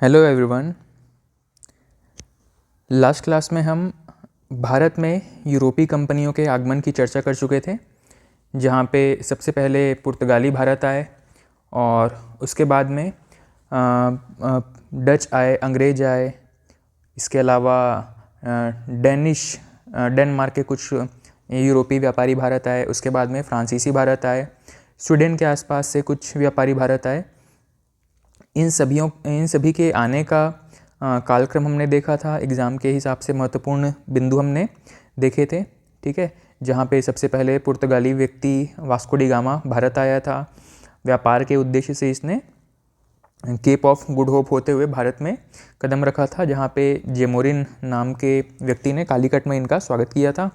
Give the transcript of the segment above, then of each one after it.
Hello everyone. Last class में हम भारत में यूरोपीय कंपनियों के आगमन की चर्चा कर चुके थे, जहाँ पे सबसे पहले पुर्तगाली भारत आए और उसके बाद में डच आए, अंग्रेज आए। इसके अलावा डेनमार्क के कुछ यूरोपीय व्यापारी भारत आए। उसके बाद में फ्रांसीसी भारत आए। स्वीडन के आसपास से कुछ व्यापारी भारत आए। इन सभी के आने का कालक्रम हमने देखा था। एग्ज़ाम के हिसाब से महत्वपूर्ण बिंदु हमने देखे थे, ठीक है। जहाँ पे सबसे पहले पुर्तगाली व्यक्ति वास्को डी गामा भारत आया था। व्यापार के उद्देश्य से इसने केप ऑफ गुड होप होते हुए भारत में कदम रखा था, जहाँ पे जेमोरिन नाम के व्यक्ति ने कालीकट में इनका स्वागत किया था।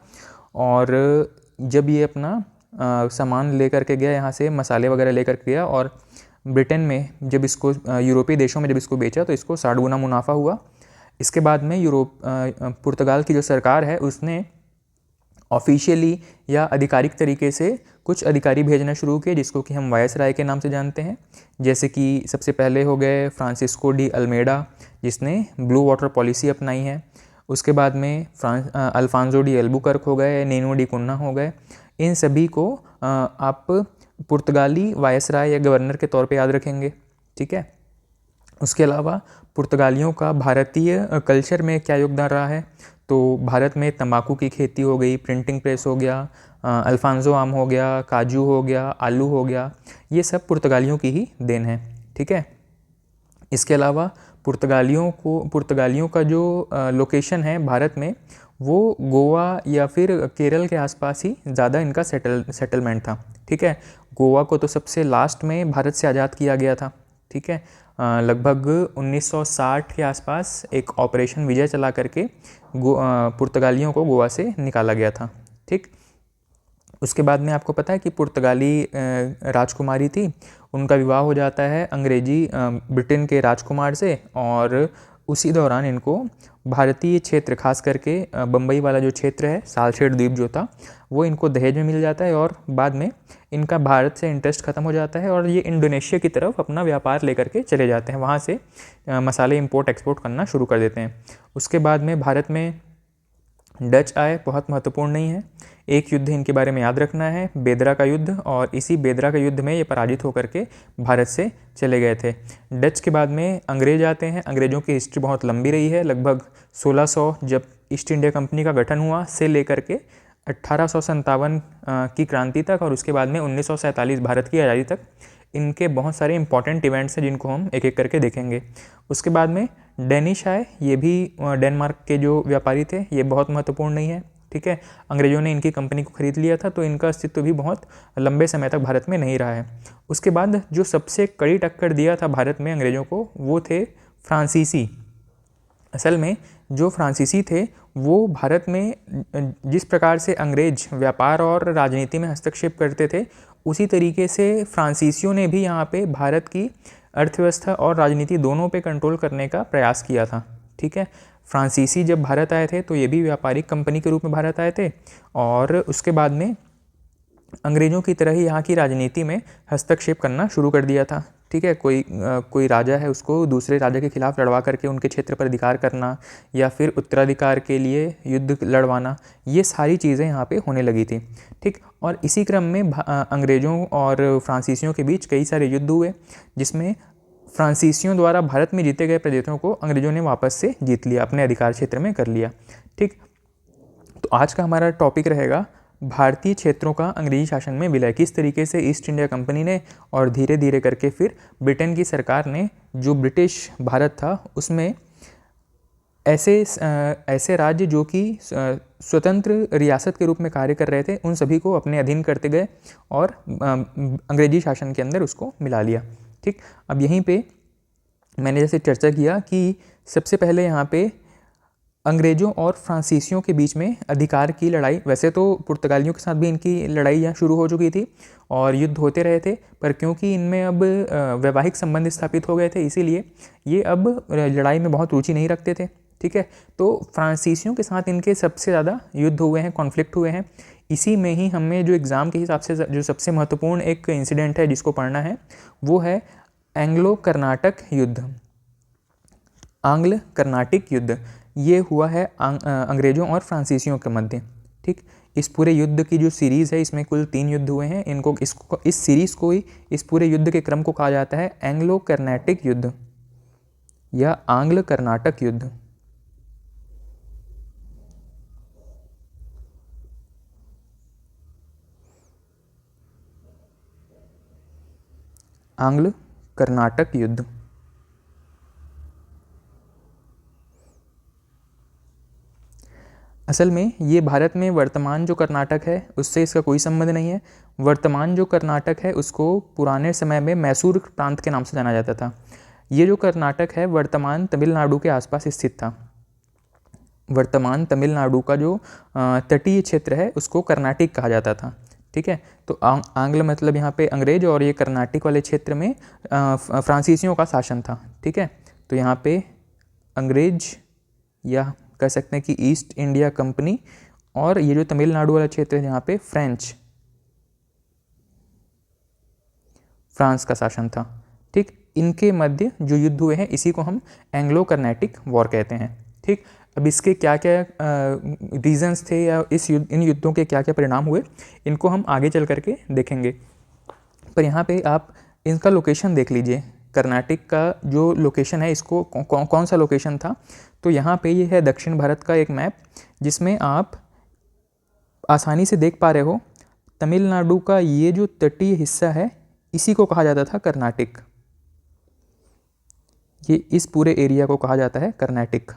और जब ये अपना सामान लेकर के गया, यहाँ से मसाले वगैरह लेकर के गया और ब्रिटेन में जब इसको यूरोपीय देशों में जब इसको बेचा तो इसको 60 गुना मुनाफा हुआ। इसके बाद में पुर्तगाल की जो सरकार है उसने ऑफिशियली या आधिकारिक तरीके से कुछ अधिकारी भेजना शुरू किए, जिसको कि हम वायसराय के नाम से जानते हैं। जैसे कि सबसे पहले हो गए फ्रांसिस्को डी अल्मेडा, जिसने ब्लू वाटर पॉलिसी अपनाई है। उसके बाद में अल्फांसो डी एल्बुकर्क हो गए, नीनो डी कुन्ना हो गए। इन सभी को आप पुर्तगाली वायसराय या गवर्नर के तौर पे याद रखेंगे, ठीक है। उसके अलावा पुर्तगालियों का भारतीय कल्चर में क्या योगदान रहा है, तो भारत में तंबाकू की खेती हो गई, प्रिंटिंग प्रेस हो गया, अल्फांसो आम हो गया, काजू हो गया, आलू हो गया, ये सब पुर्तगालियों की ही देन है, ठीक है। इसके अलावा पुर्तगालियों का जो लोकेशन है भारत में, वो गोवा या फिर केरल के आसपास ही ज़्यादा इनका सेटलमेंट था, ठीक है। गोवा को तो सबसे लास्ट में भारत से आज़ाद किया गया था, ठीक है। लगभग 1960 के आसपास एक ऑपरेशन विजय चला करके पुर्तगालियों को गोवा से निकाला गया था, ठीक। उसके बाद में आपको पता है कि पुर्तगाली राजकुमारी थी, उनका विवाह हो जाता है अंग्रेजी ब्रिटेन के राजकुमार से, और उसी दौरान इनको भारतीय क्षेत्र, खास करके बम्बई वाला जो क्षेत्र है, सालसेट द्वीप जो था, वो इनको दहेज में मिल जाता है। और बाद में इनका भारत से इंटरेस्ट ख़त्म हो जाता है और ये इंडोनेशिया की तरफ अपना व्यापार लेकर के चले जाते हैं। वहाँ से मसाले इंपोर्ट एक्सपोर्ट करना शुरू कर देते हैं। उसके बाद में भारत में डच आए, बहुत महत्वपूर्ण नहीं है। एक युद्ध इनके बारे में याद रखना है, बेदरा का युद्ध, और इसी बेदरा का युद्ध में ये पराजित होकर के भारत से चले गए थे। डच के बाद में अंग्रेज आते हैं। अंग्रेज़ों की हिस्ट्री बहुत लंबी रही है, लगभग 1600 जब ईस्ट इंडिया कंपनी का गठन हुआ से लेकर के 1857 की क्रांति तक, और उसके बाद में 1947 भारत की आज़ादी तक इनके बहुत सारे इंपॉर्टेंट इवेंट्स हैं, जिनको हम एक एक करके देखेंगे। उसके बाद में डेनिश आए, ये भी डेनमार्क के जो व्यापारी थे, ये बहुत महत्वपूर्ण नहीं है, ठीक है। अंग्रेज़ों ने इनकी कंपनी को खरीद लिया था, तो इनका अस्तित्व भी बहुत लंबे समय तक भारत में नहीं रहा है। उसके बाद जो सबसे कड़ी टक्कर दिया था भारत में अंग्रेज़ों को, वो थे फ्रांसीसी। असल में जो फ्रांसीसी थे, वो भारत में जिस प्रकार से अंग्रेज व्यापार और राजनीति में हस्तक्षेप करते थे, उसी तरीके से फ्रांसीसियों ने भी यहाँ पे भारत की अर्थव्यवस्था और राजनीति दोनों पे कंट्रोल करने का प्रयास किया था, ठीक है। फ्रांसीसी जब भारत आए थे तो ये भी व्यापारिक कंपनी के रूप में भारत आए थे, और उसके बाद में अंग्रेज़ों की तरह ही यहाँ की राजनीति में हस्तक्षेप करना शुरू कर दिया था, ठीक है। कोई राजा है, उसको दूसरे राजा के खिलाफ लड़वा करके उनके क्षेत्र पर अधिकार करना, या फिर उत्तराधिकार के लिए युद्ध लड़वाना, ये सारी चीज़ें यहाँ पे होने लगी थी, ठीक। और इसी क्रम में अंग्रेज़ों और फ्रांसीसियों के बीच कई सारे युद्ध हुए, जिसमें फ्रांसीसियों द्वारा भारत में जीते गए प्रदेशों को अंग्रेज़ों ने वापस से जीत लिया, अपने अधिकार क्षेत्र में कर लिया, ठीक। तो आज का हमारा टॉपिक रहेगा भारतीय क्षेत्रों का अंग्रेजी शासन में विलय। किस तरीके से ईस्ट इंडिया कंपनी ने और धीरे धीरे करके फिर ब्रिटेन की सरकार ने, जो ब्रिटिश भारत था, उसमें ऐसे राज्य जो कि स्वतंत्र रियासत के रूप में कार्य कर रहे थे, उन सभी को अपने अधीन करते गए और अंग्रेजी शासन के अंदर उसको मिला लिया, ठीक। अब यहीं पे मैंने जैसे चर्चा किया कि सबसे पहले यहाँ पे अंग्रेज़ों और फ्रांसीसियों के बीच में अधिकार की लड़ाई, वैसे तो पुर्तगालियों के साथ भी इनकी लड़ाई शुरू हो चुकी थी और युद्ध होते रहे थे, पर क्योंकि इनमें अब वैवाहिक संबंध स्थापित हो गए थे, इसीलिए ये अब लड़ाई में बहुत रुचि नहीं रखते थे, ठीक है। तो फ्रांसीसियों के साथ इनके सबसे ज़्यादा युद्ध हुए हैं, कॉन्फ्लिक्ट हुए हैं। इसी में ही हमें जो एग्ज़ाम के हिसाब से जो सबसे महत्वपूर्ण एक इंसिडेंट है जिसको पढ़ना है, वो है एंग्लो कर्नाटक युद्ध। आंग्ल कर्नाटिक युद्ध ये हुआ है अंग्रेजों और फ्रांसीसियों के मध्य। ठीक, इस पूरे युद्ध की जो सीरीज़ है इसमें कुल 3 युद्ध हुए हैं। इस सीरीज़ को ही, इस पूरे युद्ध के क्रम को कहा जाता है एंग्लो कर्नाटिक युद्ध या आंग्ल कर्नाटक युद्ध। आंग्ल कर्नाटक युद्ध। असल में ये भारत में वर्तमान जो कर्नाटक है उससे इसका कोई संबंध नहीं है। वर्तमान जो कर्नाटक है उसको पुराने समय में मैसूर प्रांत के नाम से जाना जाता था। ये जो कर्नाटक है वर्तमान तमिलनाडु के आसपास स्थित था। वर्तमान तमिलनाडु का जो तटीय क्षेत्र है उसको कर्नाटिक कहा जाता था। ठीक है, तो आंग्ल मतलब यहाँ पे अंग्रेज और ये कर्नाटिक वाले क्षेत्र में फ्रांसीसियों का शासन था। ठीक है, तो यहाँ पे अंग्रेज या कह सकते हैं कि ईस्ट इंडिया कंपनी, और ये जो तमिलनाडु वाला क्षेत्र है यहाँ पे फ्रांस का शासन था। ठीक, इनके मध्य जो युद्ध हुए हैं इसी को हम एंग्लो कर्नाटिक वॉर कहते हैं। ठीक, अब इसके क्या क्या रीजंस थे या इन युद्धों के क्या क्या परिणाम हुए इनको हम आगे चल करके देखेंगे। पर यहाँ पे आप इनका लोकेशन देख लीजिए। कर्नाटक का जो लोकेशन है इसको कौन सा लोकेशन था, तो यहाँ पे ये है दक्षिण भारत का एक मैप जिसमें आप आसानी से देख पा रहे हो तमिलनाडु का ये जो तटीय हिस्सा है इसी को कहा जाता था कर्नाटक। ये इस पूरे एरिया को कहा जाता है कर्नाटक।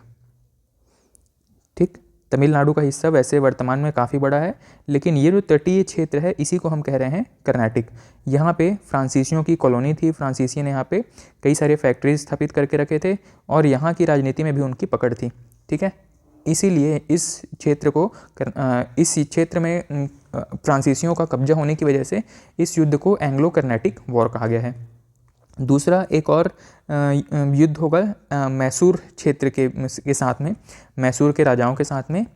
ठीक, तमिलनाडु का हिस्सा वैसे वर्तमान में काफ़ी बड़ा है, लेकिन ये जो तटीय क्षेत्र है इसी को हम कह रहे हैं कर्नाटक। यहाँ पे फ्रांसीसियों की कॉलोनी थी। फ्रांसीसी ने यहाँ पे कई सारे फैक्ट्रीज स्थापित करके रखे थे और यहाँ की राजनीति में भी उनकी पकड़ थी। ठीक है, इसीलिए इस क्षेत्र में फ्रांसीसियों का कब्जा होने की वजह से इस युद्ध को एंग्लो कर्नाटिक वॉर कहा गया है। दूसरा एक और युद्ध होगा मैसूर क्षेत्र के साथ में, मैसूर के राजाओं के साथ में।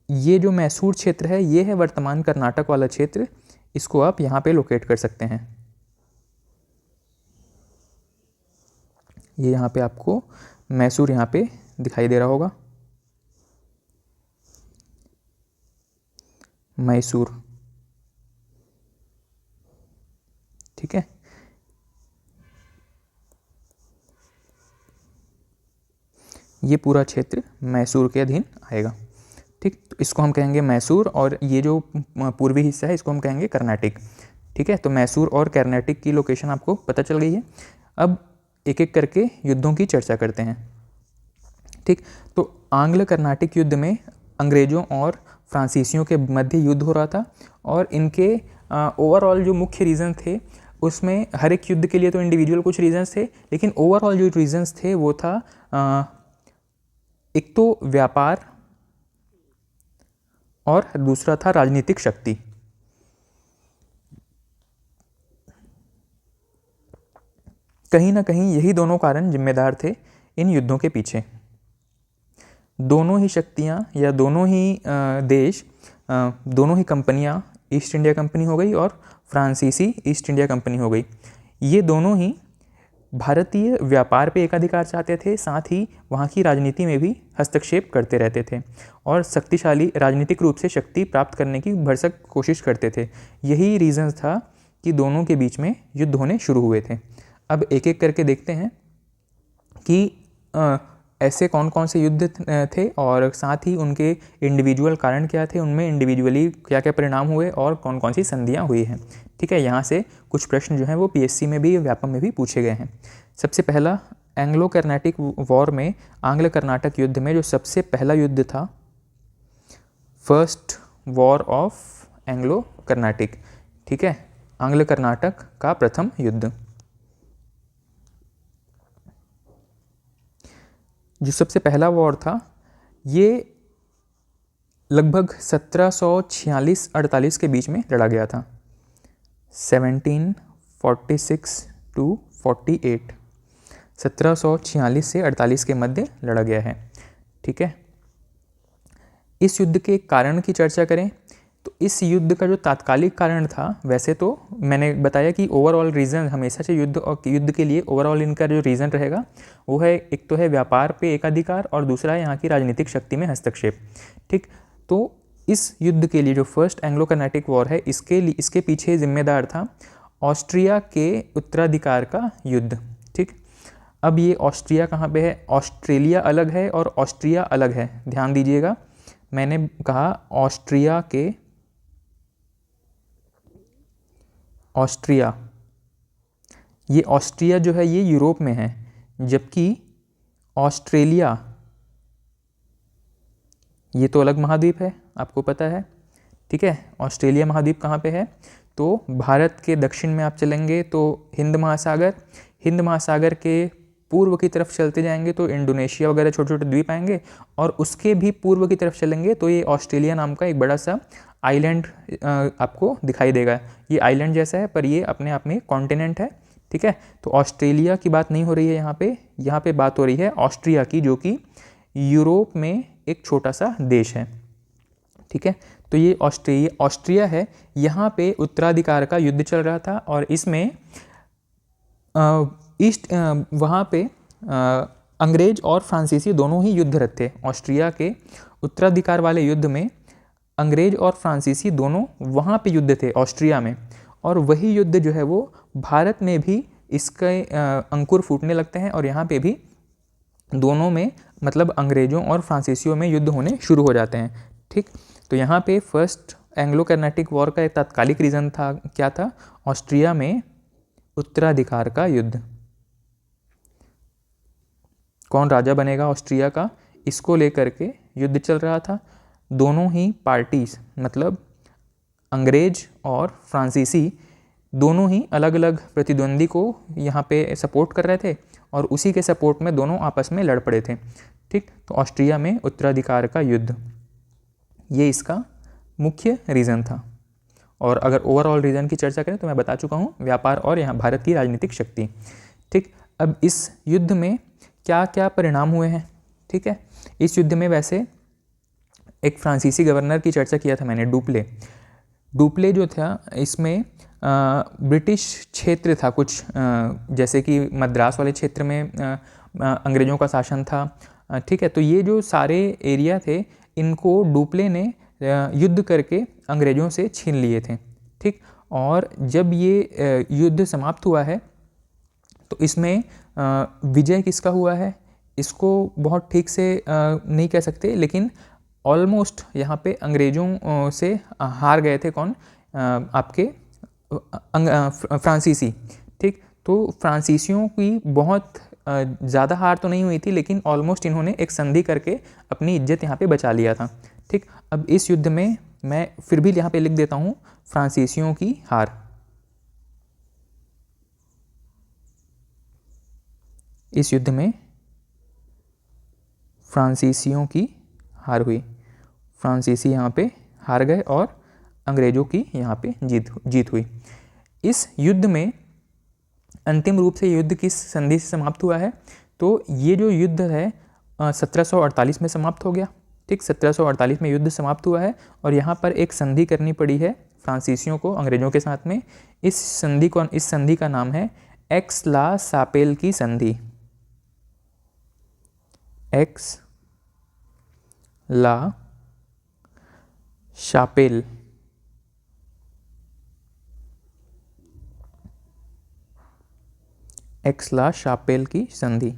ये जो मैसूर क्षेत्र है ये है वर्तमान कर्नाटक वाला क्षेत्र। इसको आप यहाँ पे लोकेट कर सकते हैं। ये यहाँ पे आपको मैसूर यहाँ पे दिखाई दे रहा होगा, मैसूर। ठीक है, ये पूरा क्षेत्र मैसूर के अधीन आएगा। ठीक, तो इसको हम कहेंगे मैसूर, और ये जो पूर्वी हिस्सा है इसको हम कहेंगे कर्नाटक। ठीक है, तो मैसूर और कर्नाटक की लोकेशन आपको पता चल गई है। अब एक एक करके युद्धों की चर्चा करते हैं। ठीक, तो आंग्ल कर्नाटक युद्ध में अंग्रेजों और फ्रांसीसियों के मध्य युद्ध हो रहा था, और इनके ओवरऑल जो मुख्य रीज़न थे उसमें हर एक युद्ध के लिए तो इंडिविजुअल कुछ रीजंस थे, लेकिन ओवरऑल जो रीजंस थे वो था एक तो व्यापार और दूसरा था राजनीतिक शक्ति। कहीं ना कहीं यही दोनों कारण जिम्मेदार थे इन युद्धों के पीछे। दोनों ही शक्तियां या दोनों ही देश, दोनों ही कंपनियां, ईस्ट इंडिया कंपनी हो गई और फ्रांसीसी ईस्ट इंडिया कंपनी हो गई, ये दोनों ही भारतीय व्यापार पे एकाधिकार चाहते थे, साथ ही वहाँ की राजनीति में भी हस्तक्षेप करते रहते थे और शक्तिशाली राजनीतिक रूप से शक्ति प्राप्त करने की भरसक कोशिश करते थे। यही रीज़न था कि दोनों के बीच में युद्ध होने शुरू हुए थे। अब एक एक करके देखते हैं कि ऐसे कौन कौन से युद्ध थे और साथ ही उनके इंडिविजुअल कारण क्या थे, उनमें इंडिविजुअली क्या क्या परिणाम हुए और कौन कौन सी संधियाँ हुई हैं। ठीक है, यहाँ से कुछ प्रश्न जो हैं वो पीएससी में भी, व्यापम में भी पूछे गए हैं। सबसे पहला, एंग्लो कर्नाटिक वॉर में, आंग्ल कर्नाटक युद्ध में जो सबसे पहला युद्ध था, first war of Anglo Carnatic. ठीक है, आंग्ल कर्नाटक का प्रथम युद्ध। जो सबसे पहला वॉर था ये लगभग 1746-48 के बीच में लड़ा गया था। 1746 to 48, 1746 से 48 के मध्य लड़ा गया है। ठीक है, इस युद्ध के कारण की चर्चा करें तो इस युद्ध का जो तात्कालिक कारण था, वैसे तो मैंने बताया कि ओवरऑल रीज़न हमेशा से युद्ध के लिए ओवरऑल इनका जो रीज़न रहेगा वो है, एक तो है व्यापार पे एकाधिकार और दूसरा है यहाँ की राजनीतिक शक्ति में हस्तक्षेप। ठीक, तो इस युद्ध के लिए जो फर्स्ट एंग्लो कर्नाटिक वॉर है, इसके पीछे जिम्मेदार था ऑस्ट्रिया के उत्तराधिकार का युद्ध। ठीक, अब ये ऑस्ट्रिया कहाँ पे है? ऑस्ट्रेलिया अलग है और ऑस्ट्रिया अलग है, ध्यान दीजिएगा। मैंने कहा ऑस्ट्रिया, ये ऑस्ट्रिया जो है ये यूरोप में है, जबकि ऑस्ट्रेलिया ये तो अलग महाद्वीप है, आपको पता है। ठीक है, ऑस्ट्रेलिया महाद्वीप कहाँ पे है? तो भारत के दक्षिण में आप चलेंगे तो हिंद महासागर के पूर्व की तरफ चलते जाएंगे तो इंडोनेशिया वगैरह छोटे छोटे द्वीप आएंगे, और उसके भी पूर्व की तरफ चलेंगे तो ये ऑस्ट्रेलिया नाम का एक बड़ा सा आइलैंड आपको दिखाई देगा। ये आइलैंड जैसा है पर ये अपने आप में कॉन्टिनेंट है। ठीक है, तो ऑस्ट्रेलिया की बात नहीं हो रही है यहाँ पे बात हो रही है ऑस्ट्रिया की, जो कि यूरोप में एक छोटा सा देश है। ठीक है, तो ये ऑस्ट्रिया है, यहाँ पे उत्तराधिकार का युद्ध चल रहा था और इसमें वहाँ पे अंग्रेज और फ्रांसीसी दोनों ही युद्धरत थे। ऑस्ट्रिया के उत्तराधिकार वाले युद्ध में अंग्रेज और फ्रांसीसी दोनों वहाँ पे युद्ध थे ऑस्ट्रिया में, और वही युद्ध जो है वो भारत में भी इसके अंकुर फूटने लगते हैं और यहाँ पे भी दोनों में मतलब अंग्रेजों और फ्रांसीसियों में युद्ध होने शुरू हो जाते हैं। ठीक, तो यहाँ पे फर्स्ट एंग्लो कर्नाटिक वॉर का एक तात्कालिक रीज़न था, क्या था? ऑस्ट्रिया में उत्तराधिकार का युद्ध। कौन राजा बनेगा ऑस्ट्रिया का, इसको लेकर के युद्ध चल रहा था। दोनों ही पार्टीज मतलब अंग्रेज और फ्रांसीसी दोनों ही अलग अलग प्रतिद्वंदी को यहाँ पे सपोर्ट कर रहे थे और उसी के सपोर्ट में दोनों आपस में लड़ पड़े थे। ठीक, तो ऑस्ट्रिया में उत्तराधिकार का युद्ध, ये इसका मुख्य रीज़न था। और अगर ओवरऑल रीज़न की चर्चा करें तो मैं बता चुका हूँ, व्यापार और यहाँ भारत की राजनीतिक शक्ति। ठीक, अब इस युद्ध में क्या क्या परिणाम हुए हैं? ठीक है, इस युद्ध में वैसे एक फ्रांसीसी गवर्नर की चर्चा किया था मैंने, डुप्ले जो था, इसमें ब्रिटिश क्षेत्र था कुछ, जैसे कि मद्रास वाले क्षेत्र में अंग्रेज़ों का शासन था। ठीक है, तो ये जो सारे एरिया थे इनको डुप्ले ने युद्ध करके अंग्रेज़ों से छीन लिए थे। ठीक, और जब ये युद्ध समाप्त हुआ है तो इसमें विजय किसका हुआ है इसको बहुत ठीक से नहीं कह सकते, लेकिन ऑलमोस्ट यहाँ पे अंग्रेज़ों से हार गए थे कौन? आपके फ्रांसीसी। ठीक, तो फ्रांसीसियों की बहुत ज़्यादा हार तो नहीं हुई थी, लेकिन ऑलमोस्ट इन्होंने एक संधि करके अपनी इज्जत यहाँ पे बचा लिया था। ठीक, अब इस युद्ध में मैं फिर भी यहाँ पे लिख देता हूँ फ्रांसीसियों की हार। इस युद्ध में फ्रांसीसियों की हार हुई, फ्रांसीसी यहाँ पे हार गए और अंग्रेज़ों की यहाँ पे जीत हुई। इस युद्ध में अंतिम रूप से युद्ध किस संधि से समाप्त हुआ है? तो ये जो युद्ध है 1748 में समाप्त हो गया। ठीक, 1748 में युद्ध समाप्त हुआ है और यहाँ पर एक संधि करनी पड़ी है फ्रांसीसियों को अंग्रेज़ों के साथ में। इस संधि का नाम है एक्स ला शापेल की संधि। एक्स ला शापेल, एक्स ला शापेल की संधि।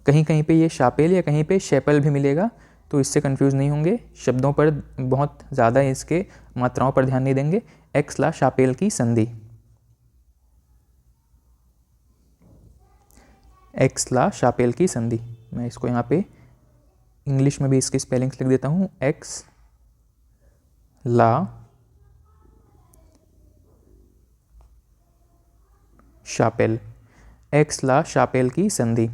कहीं कहीं पे ये शापेल या कहीं पे शेपल भी मिलेगा, तो इससे कंफ्यूज नहीं होंगे। शब्दों पर बहुत ज़्यादा इसके मात्राओं पर ध्यान नहीं देंगे। एक्स ला शापेल की संधि, एक्स ला शापेल की संधि। मैं इसको यहाँ पे इंग्लिश में भी इसकी स्पेलिंग्स लिख देता हूँ, एक्स ला शापेल, एक्स ला शापेल की संधि।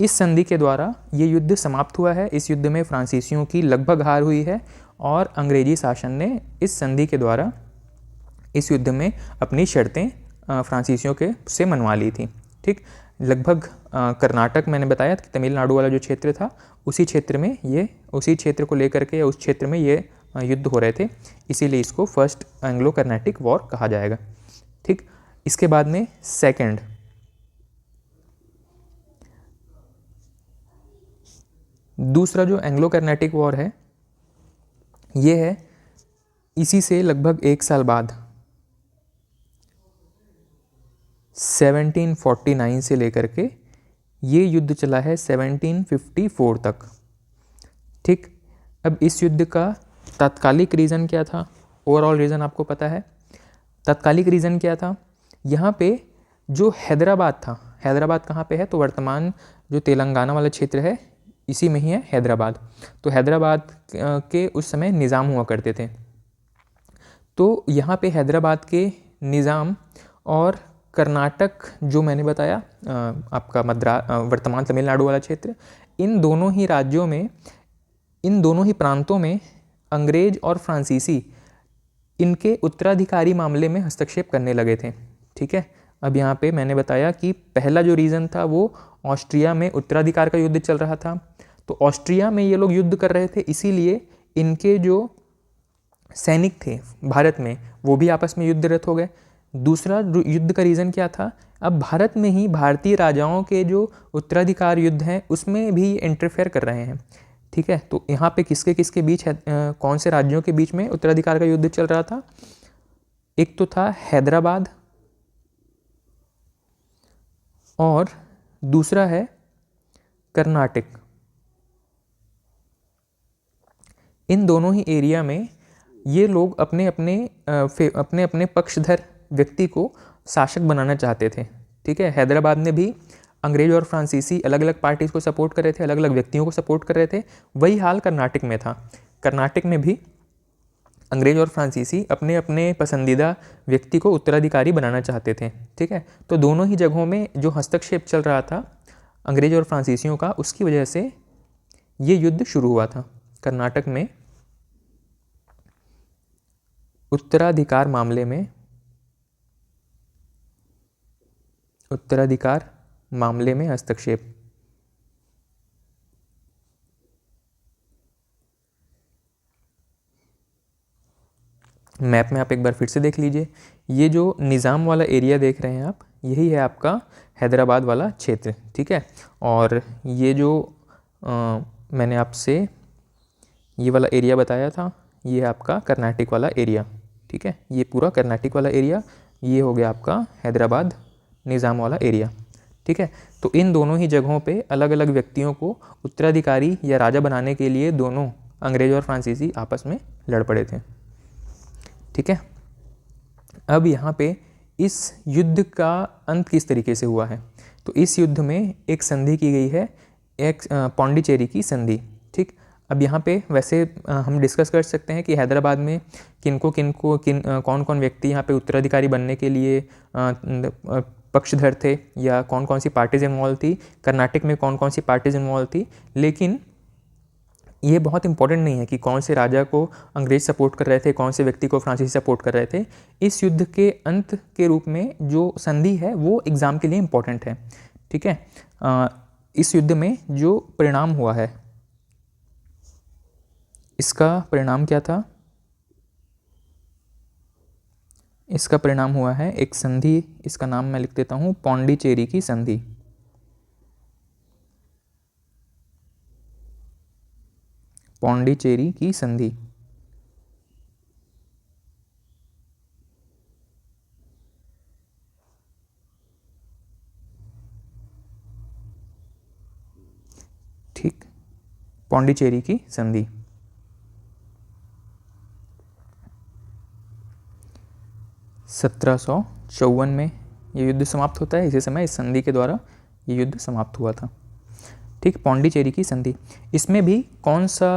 इस संधि के द्वारा ये युद्ध समाप्त हुआ है। इस युद्ध में फ्रांसीसियों की लगभग हार हुई है और अंग्रेजी शासन ने इस संधि के द्वारा इस युद्ध में अपनी शर्तें फ्रांसीसियों के से मनवा ली थी। ठीक। लगभग कर्नाटक मैंने बताया कि तमिलनाडु वाला जो क्षेत्र था उसी क्षेत्र को लेकर के या उस क्षेत्र में ये युद्ध हो रहे थे, इसीलिए इसको फर्स्ट एंग्लो कर्नाटिक वॉर कहा जाएगा। ठीक। इसके बाद में सेकंड, दूसरा जो एंग्लो कर्नाटिक वॉर है ये है इसी से लगभग 1 साल बाद 1749 से लेकर के ये युद्ध चला है 1754 तक। ठीक। अब इस युद्ध का तात्कालिक रीज़न क्या था, ओवरऑल रीज़न आपको पता है। तात्कालिक रीज़न क्या था, यहाँ पे जो हैदराबाद था, हैदराबाद कहाँ पे है, तो वर्तमान जो तेलंगाना वाला क्षेत्र है इसी में ही है हैदराबाद। तो हैदराबाद के उस समय निज़ाम हुआ करते थे। तो यहाँ पे हैदराबाद के निज़ाम और कर्नाटक जो मैंने बताया आपका वर्तमान तमिलनाडु वाला क्षेत्र, इन दोनों ही राज्यों में, इन दोनों ही प्रांतों में अंग्रेज और फ्रांसीसी इनके उत्तराधिकारी मामले में हस्तक्षेप करने लगे थे। ठीक है। अब यहाँ पे मैंने बताया कि पहला जो रीज़न था वो ऑस्ट्रिया में उत्तराधिकार का युद्ध चल रहा था, तो ऑस्ट्रिया में ये लोग युद्ध कर रहे थे, इसीलिए इनके जो सैनिक थे भारत में वो भी आपस में युद्धरत हो गए। दूसरा युद्ध का रीज़न क्या था, अब भारत में ही भारतीय राजाओं के जो उत्तराधिकार युद्ध हैं उसमें भी इंटरफेयर कर रहे हैं। ठीक है। तो यहाँ पे किसके किसके बीच है, कौन से राज्यों के बीच में उत्तराधिकार का युद्ध चल रहा था, एक तो था हैदराबाद और दूसरा है कर्नाटक। इन दोनों ही एरिया में ये लोग अपने अपने पक्षधर व्यक्ति को शासक बनाना चाहते थे। ठीक है। हैदराबाद में भी अंग्रेज और फ्रांसीसी अलग अलग पार्टीज को सपोर्ट कर रहे थे, अलग अलग व्यक्तियों को सपोर्ट कर रहे थे। वही हाल कर्नाटक में था। कर्नाटक में भी अंग्रेज और फ्रांसीसी अपने अपने पसंदीदा व्यक्ति को उत्तराधिकारी बनाना चाहते थे। ठीक है। तो दोनों ही जगहों में जो हस्तक्षेप चल रहा था अंग्रेज और फ्रांसीसियों का, उसकी वजह से ये युद्ध शुरू हुआ था। कर्नाटक में उत्तराधिकार मामले में हस्तक्षेप। मैप में आप एक बार फिर से देख लीजिए, ये जो निज़ाम वाला एरिया देख रहे हैं आप, यही है आपका हैदराबाद वाला क्षेत्र। ठीक है। और ये जो मैंने आपसे ये वाला एरिया बताया था, ये है आपका कर्नाटक वाला एरिया। ठीक है। ये पूरा कर्नाटक वाला एरिया, ये हो गया आपका हैदराबाद निज़ाम वाला एरिया। ठीक है। तो इन दोनों ही जगहों पे अलग अलग व्यक्तियों को उत्तराधिकारी या राजा बनाने के लिए दोनों अंग्रेज और फ्रांसीसी आपस में लड़ पड़े थे। ठीक है। अब यहाँ पे इस युद्ध का अंत किस तरीके से हुआ है, तो इस युद्ध में एक संधि की गई है, एक पौंडीचेरी की संधि। ठीक। अब यहाँ पे वैसे हम डिस्कस कर सकते हैं कि हैदराबाद में कौन कौन व्यक्ति यहाँ पे उत्तराधिकारी बनने के लिए पक्षधर थे या कौन कौन सी पार्टीज इन्वॉल्व थी, कर्नाटक में कौन कौन सी पार्टीज इन्वॉल्व थी। लेकिन ये बहुत इंपॉर्टेंट नहीं है कि कौन से राजा को अंग्रेज सपोर्ट कर रहे थे, कौन से व्यक्ति को फ्रांसीसी सपोर्ट कर रहे थे। इस युद्ध के अंत के रूप में जो संधि है वो एग्ज़ाम के लिए इम्पॉर्टेंट है। ठीक है। इस युद्ध में जो परिणाम हुआ है, इसका परिणाम क्या था, इसका परिणाम हुआ है एक संधि, इसका नाम मैं लिख देता हूँ, पौंडीचेरी की संधि। पौंडीचेरी की संधि। ठीक। पौंडीचेरी की संधि 1754 में ये युद्ध समाप्त होता है। इसी समय इस संधि के द्वारा ये युद्ध समाप्त हुआ था। ठीक। पौंडीचेरी की संधि, इसमें भी कौन सा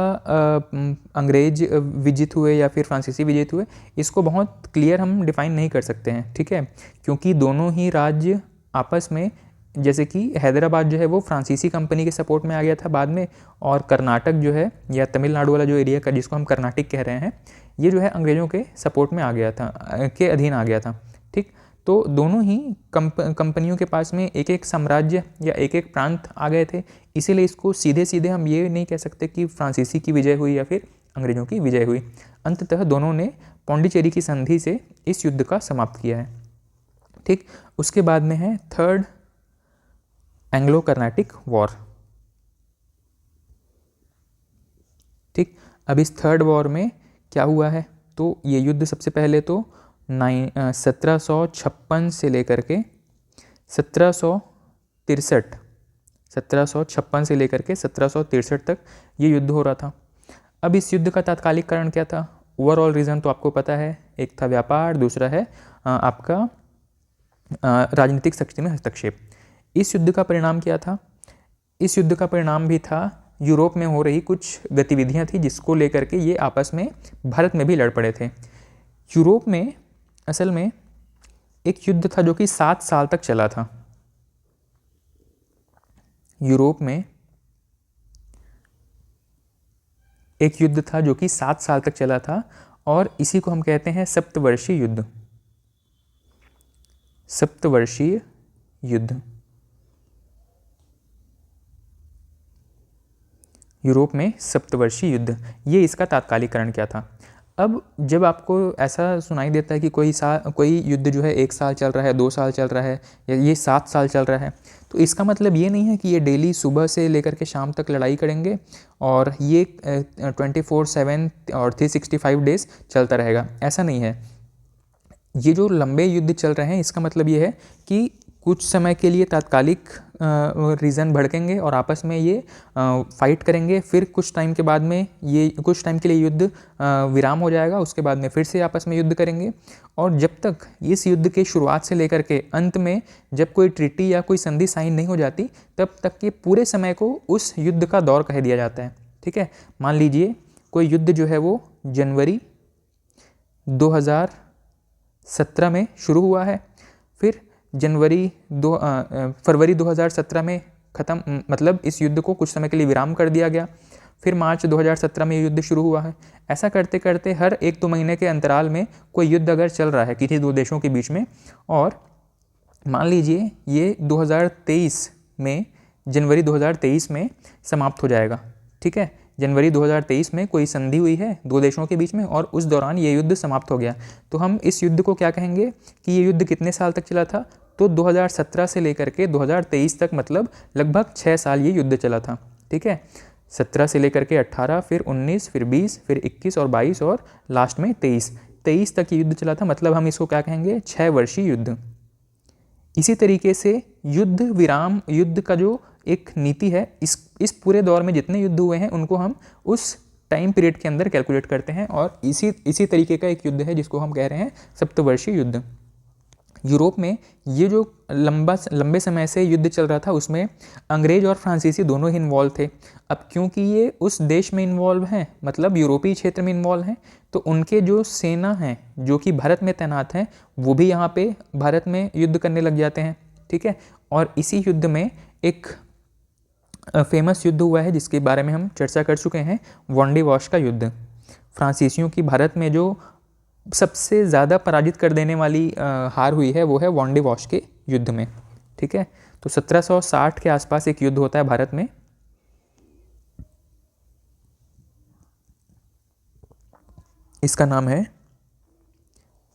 अंग्रेज विजित हुए या फिर फ्रांसीसी विजित हुए, इसको बहुत क्लियर हम डिफाइन नहीं कर सकते हैं। ठीक है। क्योंकि दोनों ही राज्य आपस में, जैसे कि हैदराबाद जो है वो फ्रांसीसी कंपनी के सपोर्ट में आ गया था बाद में, और कर्नाटक जो है या तमिलनाडु वाला जो एरिया का जिसको हम कर्नाटक कह रहे हैं, ये जो है अंग्रेज़ों के सपोर्ट में आ गया था, के अधीन आ गया था। ठीक। तो दोनों ही कंपनियों के पास में एक एक साम्राज्य या एक एक प्रांत आ गए थे। इसीलिए इसको सीधे सीधे हम ये नहीं कह सकते कि फ्रांसीसी की विजय हुई या फिर अंग्रेज़ों की विजय हुई। अंततः दोनों ने पौंडीचेरी की संधि से इस युद्ध का समाप्त किया है। ठीक, उसके बाद में है थर्ड एंग्लो कर्नाटिक वॉर। ठीक, अब इस थर्ड वॉर में क्या हुआ है, तो ये युद्ध सबसे पहले तो 1756 से लेकर के 1763 से लेकर के 1763 तक ये युद्ध हो रहा था। अब इस युद्ध का तात्कालिक कारण क्या था? ओवरऑल रीज़न तो आपको पता है, एक था व्यापार, दूसरा है आपका राजनीतिक शक्ति में हस्तक्षेप। इस युद्ध का परिणाम क्या था? इस युद्ध का परिणाम भी था यूरोप में हो रही कुछ गतिविधियां थी जिसको लेकर के ये आपस में भारत में भी लड़ पड़े थे। यूरोप में असल में एक युद्ध था जो कि 7 साल तक चला था। यूरोप में एक युद्ध था जो कि 7 साल तक चला था और इसी को हम कहते हैं सप्तवर्षीय युद्ध। सप्तवर्षीय युद्ध यूरोप में सप्तवर्षीय युद्ध, ये इसका तात्कालिक कारण क्या था? अब जब आपको ऐसा सुनाई देता है कि कोई युद्ध जो है 1 साल चल रहा है, 2 साल चल रहा है या ये 7 साल चल रहा है, तो इसका मतलब ये नहीं है कि ये डेली सुबह से लेकर के शाम तक लड़ाई करेंगे और ये 24/7 और 365 डेज चलता रहेगा, ऐसा नहीं है। ये जो लंबे युद्ध चल रहे हैं इसका मतलब ये है कि कुछ समय के लिए तात्कालिक रीज़न भड़केंगे और आपस में ये फाइट करेंगे, फिर कुछ टाइम के बाद में ये कुछ टाइम के लिए युद्ध विराम हो जाएगा, उसके बाद में फिर से आपस में युद्ध करेंगे और जब तक इस युद्ध के शुरुआत से लेकर के अंत में जब कोई ट्रीटी या कोई संधि साइन नहीं हो जाती तब तक के पूरे समय को उस युद्ध का दौर कह दिया जाता है। ठीक है, मान लीजिए कोई युद्ध जो है वो जनवरी 2017 में शुरू हुआ है, फिर फरवरी 2017 में ख़त्म, मतलब इस युद्ध को कुछ समय के लिए विराम कर दिया गया, फिर मार्च 2017 में युद्ध शुरू हुआ है। ऐसा करते करते हर 1-2 महीने के अंतराल में कोई युद्ध अगर चल रहा है किसी दो देशों के बीच में और मान लीजिए ये 2023 में जनवरी 2023 में समाप्त हो जाएगा। ठीक है, जनवरी 2023 में कोई संधि हुई है दो देशों के बीच में और उस दौरान ये युद्ध समाप्त हो गया, तो हम इस युद्ध को क्या कहेंगे कि ये युद्ध कितने साल तक चला था? तो 2017 से लेकर के 2023 तक, मतलब लगभग 6 साल ये युद्ध चला था। ठीक है, 17 से लेकर के 18, फिर 19, फिर 20, फिर 21 और 22 और लास्ट में 23 तक ये युद्ध चला था, मतलब हम इसको क्या कहेंगे? 6 वर्षीय युद्ध। इसी तरीके से युद्ध विराम, युद्ध का जो एक नीति है, इस पूरे दौर में जितने युद्ध हुए हैं उनको हम उस टाइम पीरियड के अंदर कैलकुलेट करते हैं और इसी तरीके का एक युद्ध है जिसको हम कह रहे हैं सप्तवर्षीय युद्ध। यूरोप में ये जो लंबे समय से युद्ध चल रहा था उसमें अंग्रेज और फ्रांसीसी दोनों ही इन्वॉल्व थे। अब क्योंकि ये उस देश में इन्वॉल्व हैं, मतलब यूरोपीय क्षेत्र में इन्वॉल्व हैं, तो उनके जो सेना हैं जो कि भारत में तैनात हैं वो भी यहाँ पे भारत में युद्ध करने लग जाते हैं। ठीक है, और इसी युद्ध में एक फेमस युद्ध हुआ है जिसके बारे में हम चर्चा कर चुके हैं, वॉन्डे वॉश का युद्ध। फ्रांसीसियों की भारत में जो सबसे ज़्यादा पराजित कर देने वाली हार हुई है वो है वॉन्डे वॉश के युद्ध में। ठीक है, तो 1760 के आसपास एक युद्ध होता है भारत में। इसका नाम है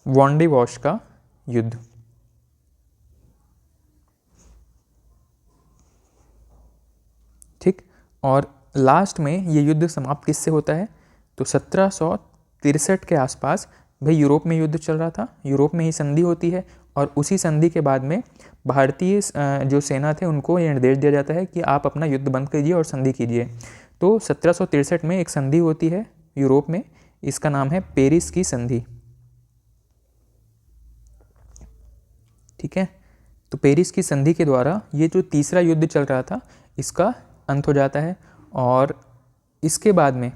वॉन्डे वॉश का युद्ध। ठीक, और लास्ट में ये युद्ध समाप्त किससे होता है? तो 1763 के आसपास भाई यूरोप में युद्ध चल रहा था, यूरोप में ही संधि होती है और उसी संधि के बाद में भारतीय जो सेना थे उनको ये निर्देश दिया जाता है कि आप अपना युद्ध बंद कीजिए और संधि कीजिए। तो 1763 में एक संधि होती है यूरोप में, इसका नाम है पेरिस की संधि। ठीक है, तो पेरिस की संधि के द्वारा ये जो तीसरा युद्ध चल रहा था इसका अंत हो जाता है और इसके बाद में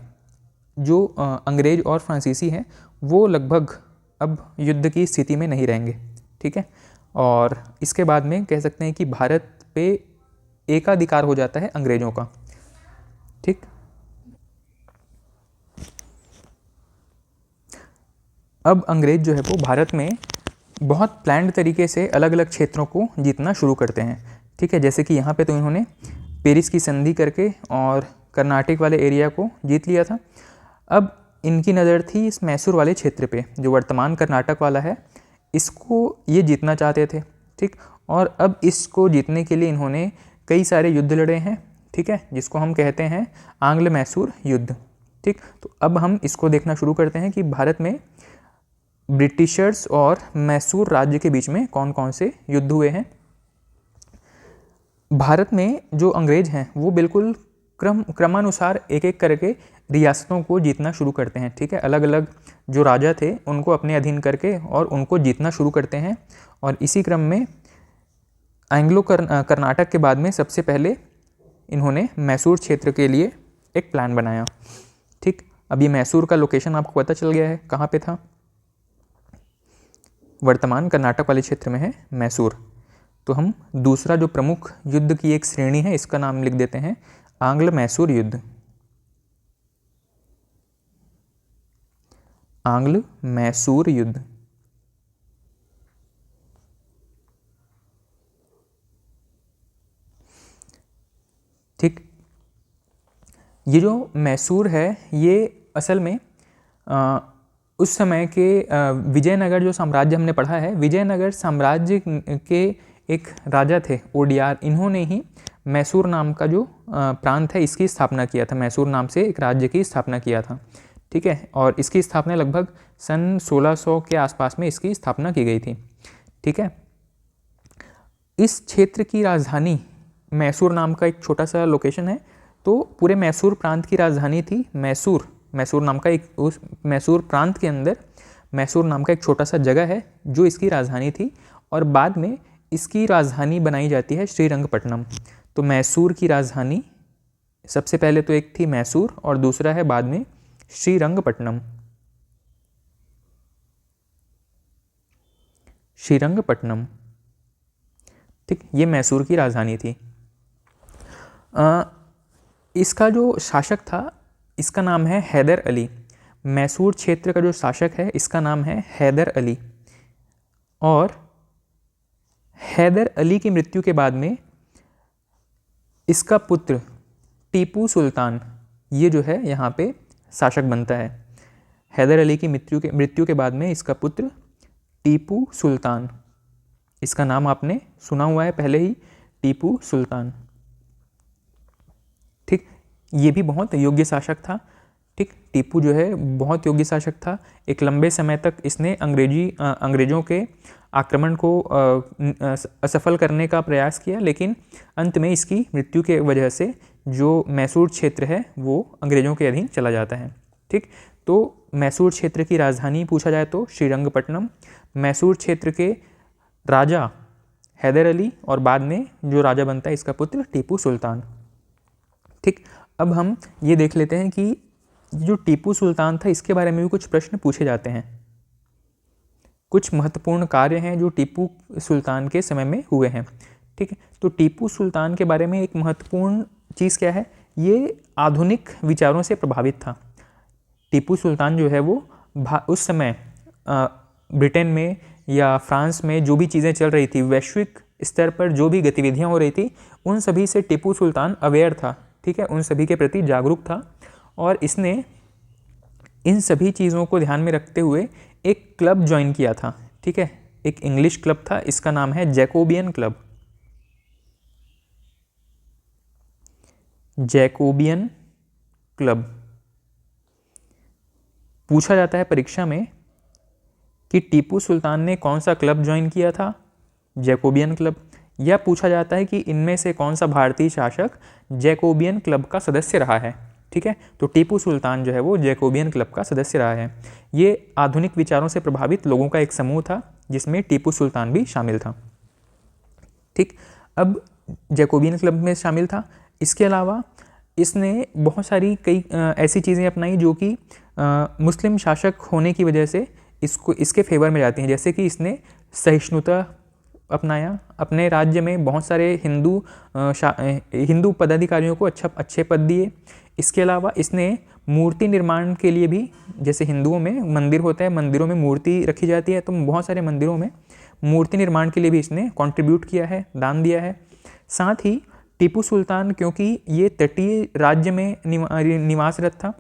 जो अंग्रेज और फ्रांसीसी हैं वो लगभग अब युद्ध की स्थिति में नहीं रहेंगे। ठीक है, और इसके बाद में कह सकते हैं कि भारत पे एकाधिकार हो जाता है अंग्रेजों का। ठीक, अब अंग्रेज जो है वो भारत में बहुत प्लान्ड तरीके से अलग अलग क्षेत्रों को जीतना शुरू करते हैं। ठीक है, जैसे कि यहाँ पे तो इन्होंने पेरिस की संधि करके और कर्नाटक वाले एरिया को जीत लिया था। अब इनकी नज़र थी इस मैसूर वाले क्षेत्र पे, जो वर्तमान कर्नाटक वाला है, इसको ये जीतना चाहते थे। ठीक, और अब इसको जीतने के लिए इन्होंने कई सारे युद्ध लड़े हैं। ठीक है, जिसको हम कहते हैं आंग्ल मैसूर युद्ध। ठीक, तो अब हम इसको देखना शुरू करते हैं कि भारत में ब्रिटिशर्स और मैसूर राज्य के बीच में कौन कौन से युद्ध हुए हैं। भारत में जो अंग्रेज हैं वो बिल्कुल क्रमानुसार एक एक करके रियासतों को जीतना शुरू करते हैं। ठीक है, अलग अलग जो राजा थे उनको अपने अधीन करके और उनको जीतना शुरू करते हैं। और इसी क्रम में एंग्लो कर्नाटक के बाद में सबसे पहले इन्होंने मैसूर क्षेत्र के लिए एक प्लान बनाया। ठीक, अब ये मैसूर का लोकेशन आपको पता चल गया है कहाँ पे था, वर्तमान कर्नाटक वाले क्षेत्र में है मैसूर। तो हम दूसरा जो प्रमुख युद्ध की एक श्रेणी है इसका नाम लिख देते हैं आंग्ल मैसूर युद्ध। आंग्ल मैसूर युद्ध। ठीक, ये जो मैसूर है ये असल में उस समय के विजयनगर जो साम्राज्य हमने पढ़ा है, विजयनगर साम्राज्य के एक राजा थे ओडियार, इन्होंने ही मैसूर नाम का जो प्रांत है इसकी स्थापना किया था। मैसूर नाम से एक राज्य की स्थापना किया था। ठीक है, और इसकी स्थापना लगभग सन 1600 के आसपास में इसकी स्थापना की गई थी। ठीक है, इस क्षेत्र की राजधानी मैसूर नाम का एक छोटा सा लोकेशन है। तो पूरे मैसूर प्रांत की राजधानी थी मैसूर। मैसूर नाम का एक, उस मैसूर प्रांत के अंदर मैसूर नाम का एक छोटा सा जगह है जो इसकी राजधानी थी। और बाद में इसकी राजधानी बनाई जाती है श्रीरंगपट्टनम। तो मैसूर की राजधानी सबसे पहले तो एक थी मैसूर और दूसरा है बाद में श्रीरंगपट्टनम। श्रीरंगपट्टनम। ठीक, ये मैसूर की राजधानी थी। इसका जो शासक था इसका नाम है हैदर अली। मैसूर क्षेत्र का जो शासक है इसका नाम है हैदर अली। और हैदर अली की मृत्यु के बाद में इसका पुत्र टीपू सुल्तान, ये जो है यहाँ पे शासक बनता है। हैदर अली की मृत्यु के बाद में इसका पुत्र टीपू सुल्तान, इसका नाम आपने सुना हुआ है पहले ही, टीपू सुल्तान। ठीक, ये भी बहुत योग्य शासक था। ठीक, टीपू जो है बहुत योग्य शासक था। एक लंबे समय तक इसने अंग्रेजों के आक्रमण को असफल करने का प्रयास किया, लेकिन अंत में इसकी मृत्यु के वजह से जो मैसूर क्षेत्र है वो अंग्रेजों के अधीन चला जाता है। ठीक, तो मैसूर क्षेत्र की राजधानी पूछा जाए तो श्रीरंगपट्टनम। मैसूर क्षेत्र के राजा हैदर अली और बाद में जो राजा बनता है इसका पुत्र टीपू सुल्तान। ठीक, अब हम ये देख लेते हैं कि जो टीपू सुल्तान था इसके बारे में भी कुछ प्रश्न पूछे जाते हैं। कुछ महत्वपूर्ण कार्य हैं जो टीपू सुल्तान के समय में हुए हैं। ठीक है, तो टीपू सुल्तान के बारे में एक महत्वपूर्ण चीज़ क्या है, ये आधुनिक विचारों से प्रभावित था। टीपू सुल्तान जो है वो उस समय ब्रिटेन में या फ्रांस में जो भी चीज़ें चल रही थी, वैश्विक स्तर पर जो भी गतिविधियां हो रही थी, उन सभी से टीपू सुल्तान अवेयर था। ठीक है, उन सभी के प्रति जागरूक था और इसने इन सभी चीज़ों को ध्यान में रखते हुए एक क्लब ज्वाइन किया था। ठीक है, एक इंग्लिश क्लब था, इसका नाम है जैकोबियन क्लब। Jacobian club. पूछा जाता है परीक्षा में कि टीपू सुल्तान ने कौन सा क्लब ज्वाइन किया था, जैकोबियन क्लब, या पूछा जाता है कि इनमें से कौन सा भारतीय शासक जैकोबियन क्लब का सदस्य रहा है। ठीक है, तो टीपू सुल्तान जो है वो जैकोबियन क्लब का सदस्य रहा है। ये आधुनिक विचारों से प्रभावित लोगों का एक समूह था जिसमें टीपू सुल्तान भी शामिल था। ठीक, अब जैकोबियन क्लब में शामिल था। इसके अलावा इसने बहुत सारी कई ऐसी चीज़ें अपनाई जो कि मुस्लिम शासक होने की वजह से इसके फेवर में जाती हैं। जैसे कि इसने सहिष्णुता अपनाया। अपने राज्य में बहुत सारे हिंदू पदाधिकारियों को अच्छे पद दिए। इसके अलावा इसने मूर्ति निर्माण के लिए भी, जैसे हिंदुओं में मंदिर होता है, मंदिरों में मूर्ति रखी जाती है, तो बहुत सारे मंदिरों में मूर्ति निर्माण के लिए भी इसने कंट्रीब्यूट किया है, दान दिया है। साथ ही टीपू सुल्तान, क्योंकि ये तटीय राज्य में निवासरत था,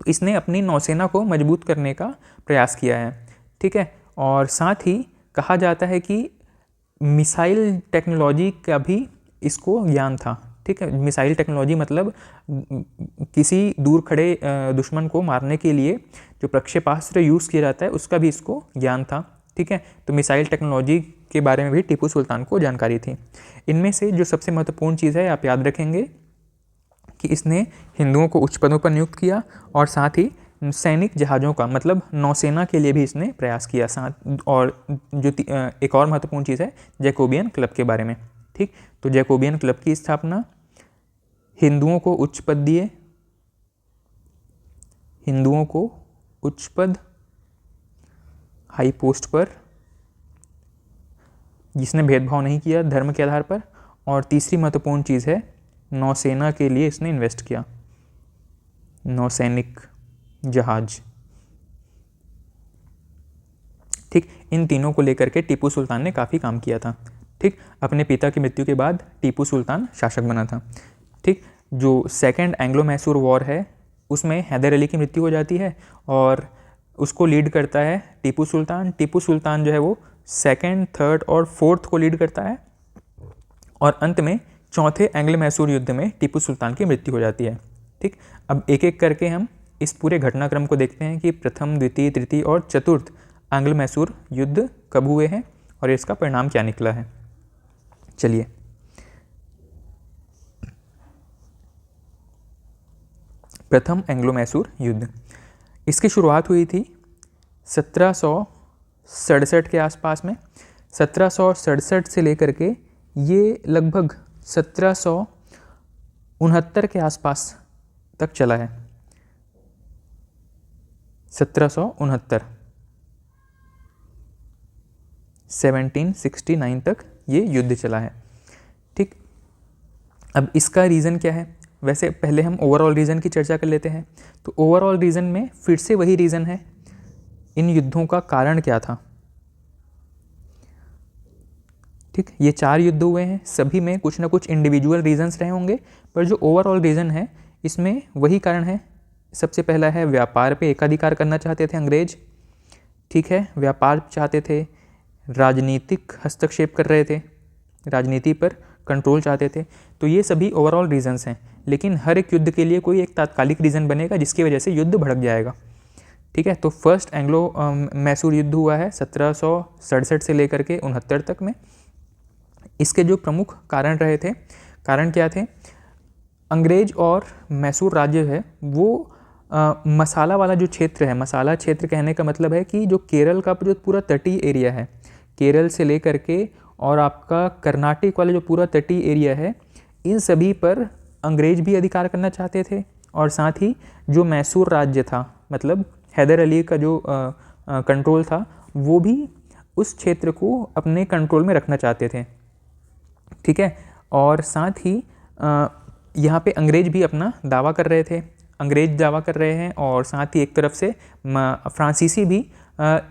इसने अपनी नौसेना को मजबूत करने का प्रयास किया है। ठीक है, और साथ ही कहा जाता है कि मिसाइल टेक्नोलॉजी का भी इसको ज्ञान था। ठीक है, मिसाइल टेक्नोलॉजी मतलब किसी दूर खड़े दुश्मन को मारने के लिए जो प्रक्षेपास्त्र यूज़ किया जाता है उसका भी इसको ज्ञान था। ठीक है, तो मिसाइल टेक्नोलॉजी के बारे में भी टीपू सुल्तान को जानकारी थी। इनमें से जो सबसे महत्वपूर्ण चीज़ है, आप याद रखेंगे कि इसने हिंदुओं को उच्च पदों पर नियुक्त किया और साथ ही सैनिक जहाज़ों का मतलब नौसेना के लिए भी इसने प्रयास किया। साथ और जो एक और महत्वपूर्ण चीज़ है जैकोबियन क्लब के बारे में। ठीक, तो जैकोबियन क्लब की स्थापना, हिंदुओं को उच्च पद दिए, हिंदुओं को उच्च पद, हाई पोस्ट पर, जिसने भेदभाव नहीं किया धर्म के आधार पर। और तीसरी महत्वपूर्ण चीज़ है नौसेना के लिए इसने इन्वेस्ट किया, नौसैनिक जहाज। ठीक, इन तीनों को लेकर के टीपू सुल्तान ने काफ़ी काम किया था। ठीक, अपने पिता की मृत्यु के बाद टीपू सुल्तान शासक बना था। ठीक, जो सेकेंड एंग्लो मैसूर वॉर है उसमें हैदर अली की मृत्यु हो जाती है और उसको लीड करता है टीपू सुल्तान। टीपू सुल्तान जो है वो सेकेंड, थर्ड और फोर्थ को लीड करता है और अंत में चौथे एंग्लो मैसूर युद्ध में टीपू सुल्तान की मृत्यु हो जाती है। ठीक, अब एक एक करके हम इस पूरे घटनाक्रम को देखते हैं कि प्रथम, द्वितीय, तृतीय और चतुर्थ एंग्लो मैसूर युद्ध कब हुए हैं और इसका परिणाम क्या निकला है। चलिए, प्रथम एंग्लो मैसूर युद्ध, इसकी शुरुआत हुई थी 1767 के आसपास में। 1767 से लेकर के ये लगभग 1769 के आसपास तक चला है। 1769 तक ये युद्ध चला है। ठीक, अब इसका रीज़न क्या है? वैसे पहले हम ओवरऑल रीज़न की चर्चा कर लेते हैं। तो ओवरऑल रीज़न में फिर से वही रीज़न है, इन युद्धों का कारण क्या था। ठीक, ये 4 युद्ध हुए हैं, सभी में कुछ ना कुछ इंडिविजुअल रीजंस रहे होंगे, पर जो ओवरऑल रीज़न है इसमें वही कारण है। सबसे पहला है व्यापार पे एकाधिकार करना चाहते थे अंग्रेज। ठीक है, व्यापार चाहते थे, राजनीतिक हस्तक्षेप कर रहे थे, राजनीति पर कंट्रोल चाहते थे। तो ये सभी ओवरऑल रीजंस हैं, लेकिन हर एक युद्ध के लिए कोई एक तात्कालिक रीज़न बनेगा जिसकी वजह से युद्ध भड़क जाएगा। ठीक है, तो फर्स्ट एंग्लो मैसूर युद्ध हुआ है 1767 से लेकर के 69 तक में। इसके जो प्रमुख कारण रहे थे, कारण क्या थे? अंग्रेज और मैसूर राज्य है वो मसाला वाला जो क्षेत्र है, मसाला क्षेत्र कहने का मतलब है कि जो केरल का जो पूरा तटीय एरिया है, केरल से लेकर के और आपका कर्नाटक वाला जो पूरा तटीय एरिया है, इन सभी पर अंग्रेज भी अधिकार करना चाहते थे। और साथ ही जो मैसूर राज्य था, मतलब हैदर अली का जो कंट्रोल था, वो भी उस क्षेत्र को अपने कंट्रोल में रखना चाहते थे। ठीक है, और साथ ही यहाँ पे अंग्रेज भी अपना दावा कर रहे थे, अंग्रेज दावा कर रहे हैं और साथ ही एक तरफ से फ्रांसीसी भी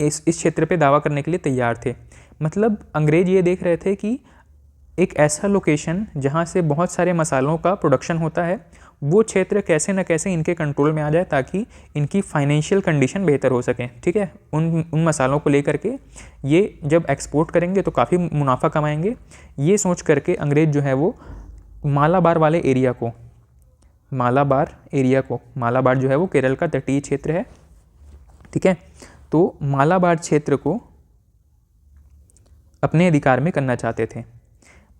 इस क्षेत्र पे दावा करने के लिए तैयार थे। मतलब अंग्रेज ये देख रहे थे कि एक ऐसा लोकेशन जहाँ से बहुत सारे मसालों का प्रोडक्शन होता है, वो क्षेत्र कैसे न कैसे इनके कंट्रोल में आ जाए ताकि इनकी फाइनेंशियल कंडीशन बेहतर हो सके। ठीक है, उन मसालों को लेकर के ये जब एक्सपोर्ट करेंगे तो काफ़ी मुनाफा कमाएंगे। ये सोच करके अंग्रेज जो है वो मालाबार वाले एरिया को, मालाबार जो है वो केरल का तटीय क्षेत्र है। ठीक है, तो मालाबार क्षेत्र को अपने अधिकार में करना चाहते थे।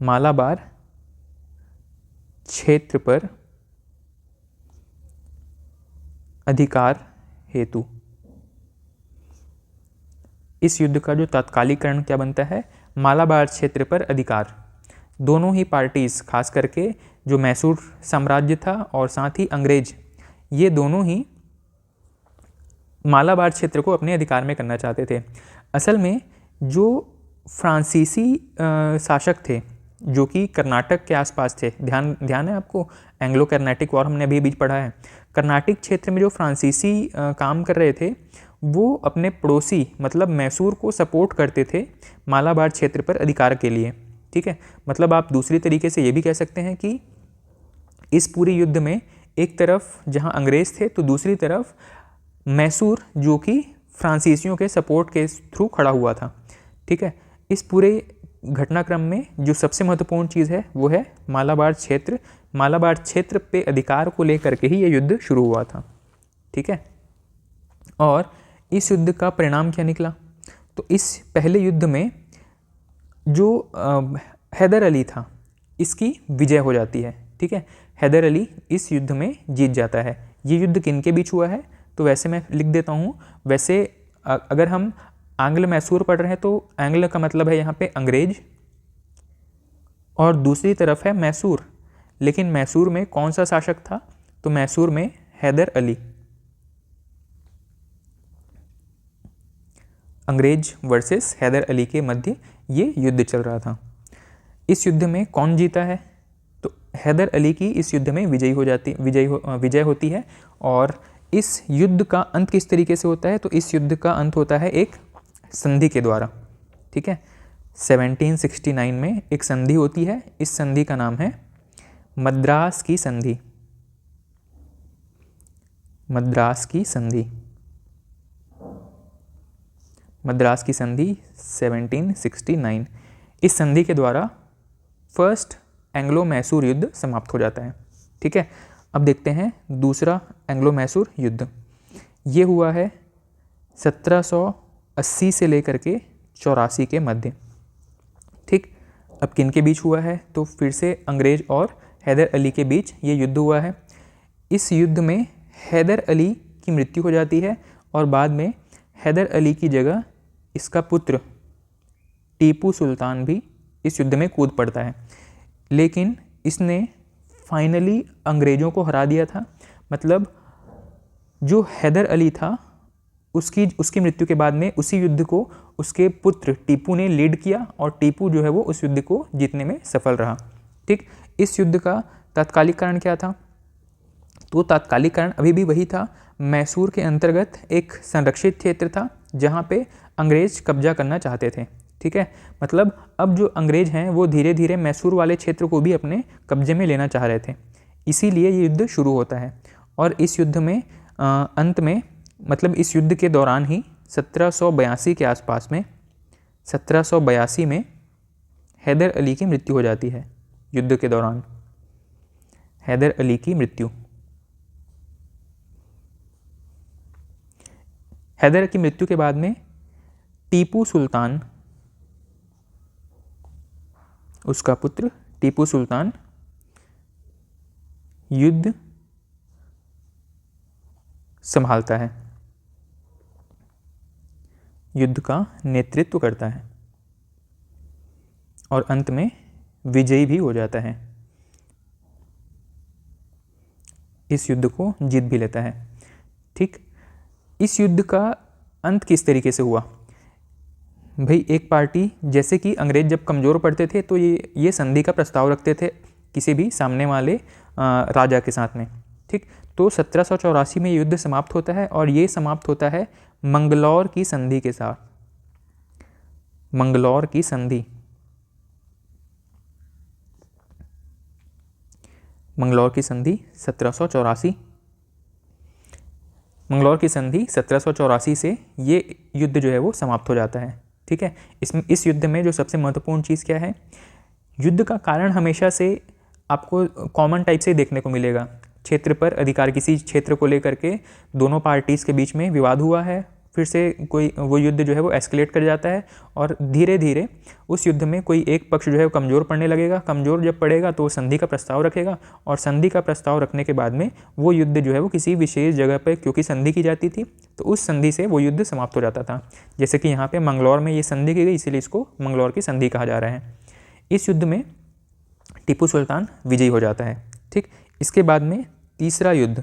मालाबार क्षेत्र पर अधिकार हेतु इस युद्ध का जो तात्कालिक कारण क्या बनता है? मालाबार क्षेत्र पर अधिकार। दोनों ही पार्टीज, खास करके जो मैसूर साम्राज्य था और साथ ही अंग्रेज, ये दोनों ही मालाबार क्षेत्र को अपने अधिकार में करना चाहते थे। असल में जो फ्रांसीसी शासक थे जो कि कर्नाटक के आसपास थे। ध्यान है आपको, एंग्लो कर्नाटिक वॉर हमने अभी बीच पढ़ा है। कर्नाटक क्षेत्र में जो फ्रांसीसी काम कर रहे थे वो अपने पड़ोसी मतलब मैसूर को सपोर्ट करते थे मालाबार क्षेत्र पर अधिकार के लिए। ठीक है, मतलब आप दूसरी तरीके से ये भी कह सकते हैं कि इस पूरे युद्ध में एक तरफ जहां अंग्रेज थे तो दूसरी तरफ मैसूर जो कि फ्रांसीसियों के सपोर्ट के थ्रू खड़ा हुआ था। ठीक है, इस पूरे घटनाक्रम में जो सबसे महत्वपूर्ण चीज़ है वो है मालाबार क्षेत्र। मालाबार क्षेत्र पे अधिकार को लेकर के ही ये युद्ध शुरू हुआ था। ठीक है, और इस युद्ध का परिणाम क्या निकला? तो इस पहले युद्ध में जो हैदर अली था इसकी विजय हो जाती है। ठीक है, हैदर अली इस युद्ध में जीत जाता है। ये युद्ध किन के बीच हुआ है? तो वैसे मैं लिख देता हूँ। वैसे अगर हम आंग्ल मैसूर पढ़ रहे हैं तो आंग्ल का मतलब है यहाँ पे अंग्रेज और दूसरी तरफ है मैसूर। लेकिन मैसूर में कौन सा शासक था? तो मैसूर में हैदर अली। अंग्रेज वर्सेस हैदर अली के मध्य ये युद्ध चल रहा था। इस युद्ध में कौन जीता है? तो हैदर अली की इस युद्ध में विजय होती है। और इस युद्ध का अंत किस तरीके से होता है? तो इस युद्ध का अंत होता है एक संधि के द्वारा। ठीक है, 1769 में एक संधि होती है। इस संधि का नाम है मद्रास की संधि। मद्रास की संधि, मद्रास की संधि 1769। इस संधि के द्वारा फर्स्ट एंग्लो मैसूर युद्ध समाप्त हो जाता है। ठीक है, अब देखते हैं दूसरा एंग्लो मैसूर युद्ध। ये हुआ है 1780 से लेकर के 84 के मध्य। ठीक, अब किन के बीच हुआ है? तो फिर से अंग्रेज और हैदर अली के बीच ये युद्ध हुआ है। इस युद्ध में हैदर अली की मृत्यु हो जाती है और बाद में हैदर अली की जगह इसका पुत्र टीपू सुल्तान भी इस युद्ध में कूद पड़ता है। लेकिन इसने फाइनली अंग्रेज़ों को हरा दिया था। मतलब जो हैदर अली था उसकी मृत्यु के बाद में उसी युद्ध को उसके पुत्र टीपू ने लीड किया और टीपू जो है वो उस युद्ध को जीतने में सफल रहा। ठीक, इस युद्ध का तात्कालिक कारण क्या था? तो तात्कालिक कारण अभी भी वही था। मैसूर के अंतर्गत एक संरक्षित क्षेत्र था जहाँ पे अंग्रेज कब्जा करना चाहते थे। ठीक है, मतलब अब जो अंग्रेज हैं वो धीरे धीरे मैसूर वाले क्षेत्र को भी अपने कब्जे में लेना चाह रहे थे। इसीलिए ये युद्ध शुरू होता है। और इस युद्ध में अंत में मतलब इस युद्ध के दौरान ही 1782 के आसपास में 1782 में हैदर अली की मृत्यु हो जाती है। युद्ध के दौरान हैदर अली की मृत्यु। हैदर की मृत्यु के बाद में टीपू सुल्तान, उसका पुत्र टीपू सुल्तान युद्ध संभालता है, युद्ध का नेतृत्व करता है और अंत में विजयी भी हो जाता है। इस युद्ध को जीत भी लेता है। ठीक, इस युद्ध का अंत किस तरीके से हुआ? भाई एक पार्टी, जैसे कि अंग्रेज जब कमज़ोर पड़ते थे तो ये संधि का प्रस्ताव रखते थे किसी भी सामने वाले राजा के साथ में। ठीक, तो 1784 में युद्ध समाप्त होता है और ये समाप्त होता है मंगलौर की संधि के साथ। मंगलौर की संधि, मंगलौर की संधि 1784। मंगलौर की संधि 1784 से ये युद्ध जो है वो समाप्त हो जाता है। ठीक है, इस युद्ध में जो सबसे महत्वपूर्ण चीज़ क्या है? युद्ध का कारण हमेशा से आपको कॉमन टाइप से देखने को मिलेगा। क्षेत्र पर अधिकार, किसी क्षेत्र को लेकर के दोनों पार्टीज़ के बीच में विवाद हुआ है, फिर से वो युद्ध जो है वो एस्केलेट कर जाता है और धीरे धीरे उस युद्ध में कोई एक पक्ष जो है वो कमज़ोर पड़ने लगेगा। कमज़ोर जब पड़ेगा तो वो संधि का प्रस्ताव रखेगा और संधि का प्रस्ताव रखने के बाद में वो युद्ध जो है वो किसी विशेष जगह पर क्योंकि संधि की जाती थी तो उस संधि से वो युद्ध समाप्त हो जाता था। जैसे कि यहाँ पर मंगलौर में ये संधि की गई, इसीलिए इसको मंगलौर की संधि कहा जा रहा है। इस युद्ध में टीपू सुल्तान विजयी हो जाता है। ठीक, इसके बाद में तीसरा युद्ध,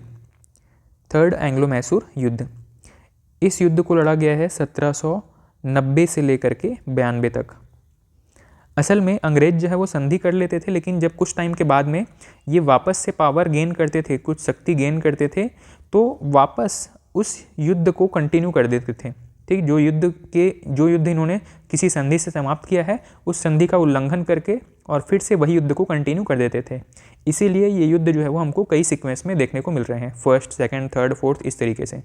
थर्ड एंग्लो मैसूर युद्ध। इस युद्ध को लड़ा गया है 1790 से लेकर के 92 तक। असल में अंग्रेज जो है वो संधि कर लेते थे, लेकिन जब कुछ टाइम के बाद में ये वापस से पावर गेन करते थे, कुछ शक्ति गेन करते थे, तो वापस उस युद्ध को कंटिन्यू कर देते थे। ठीक, जो युद्ध इन्होंने किसी संधि से समाप्त किया है, उस संधि का उल्लंघन करके और फिर से वही युद्ध को कंटिन्यू कर देते थे। इसीलिए ये युद्ध जो है वो हमको कई सीक्वेंस में देखने को मिल रहे हैं, फर्स्ट, सेकंड, थर्ड, फोर्थ, इस तरीके से।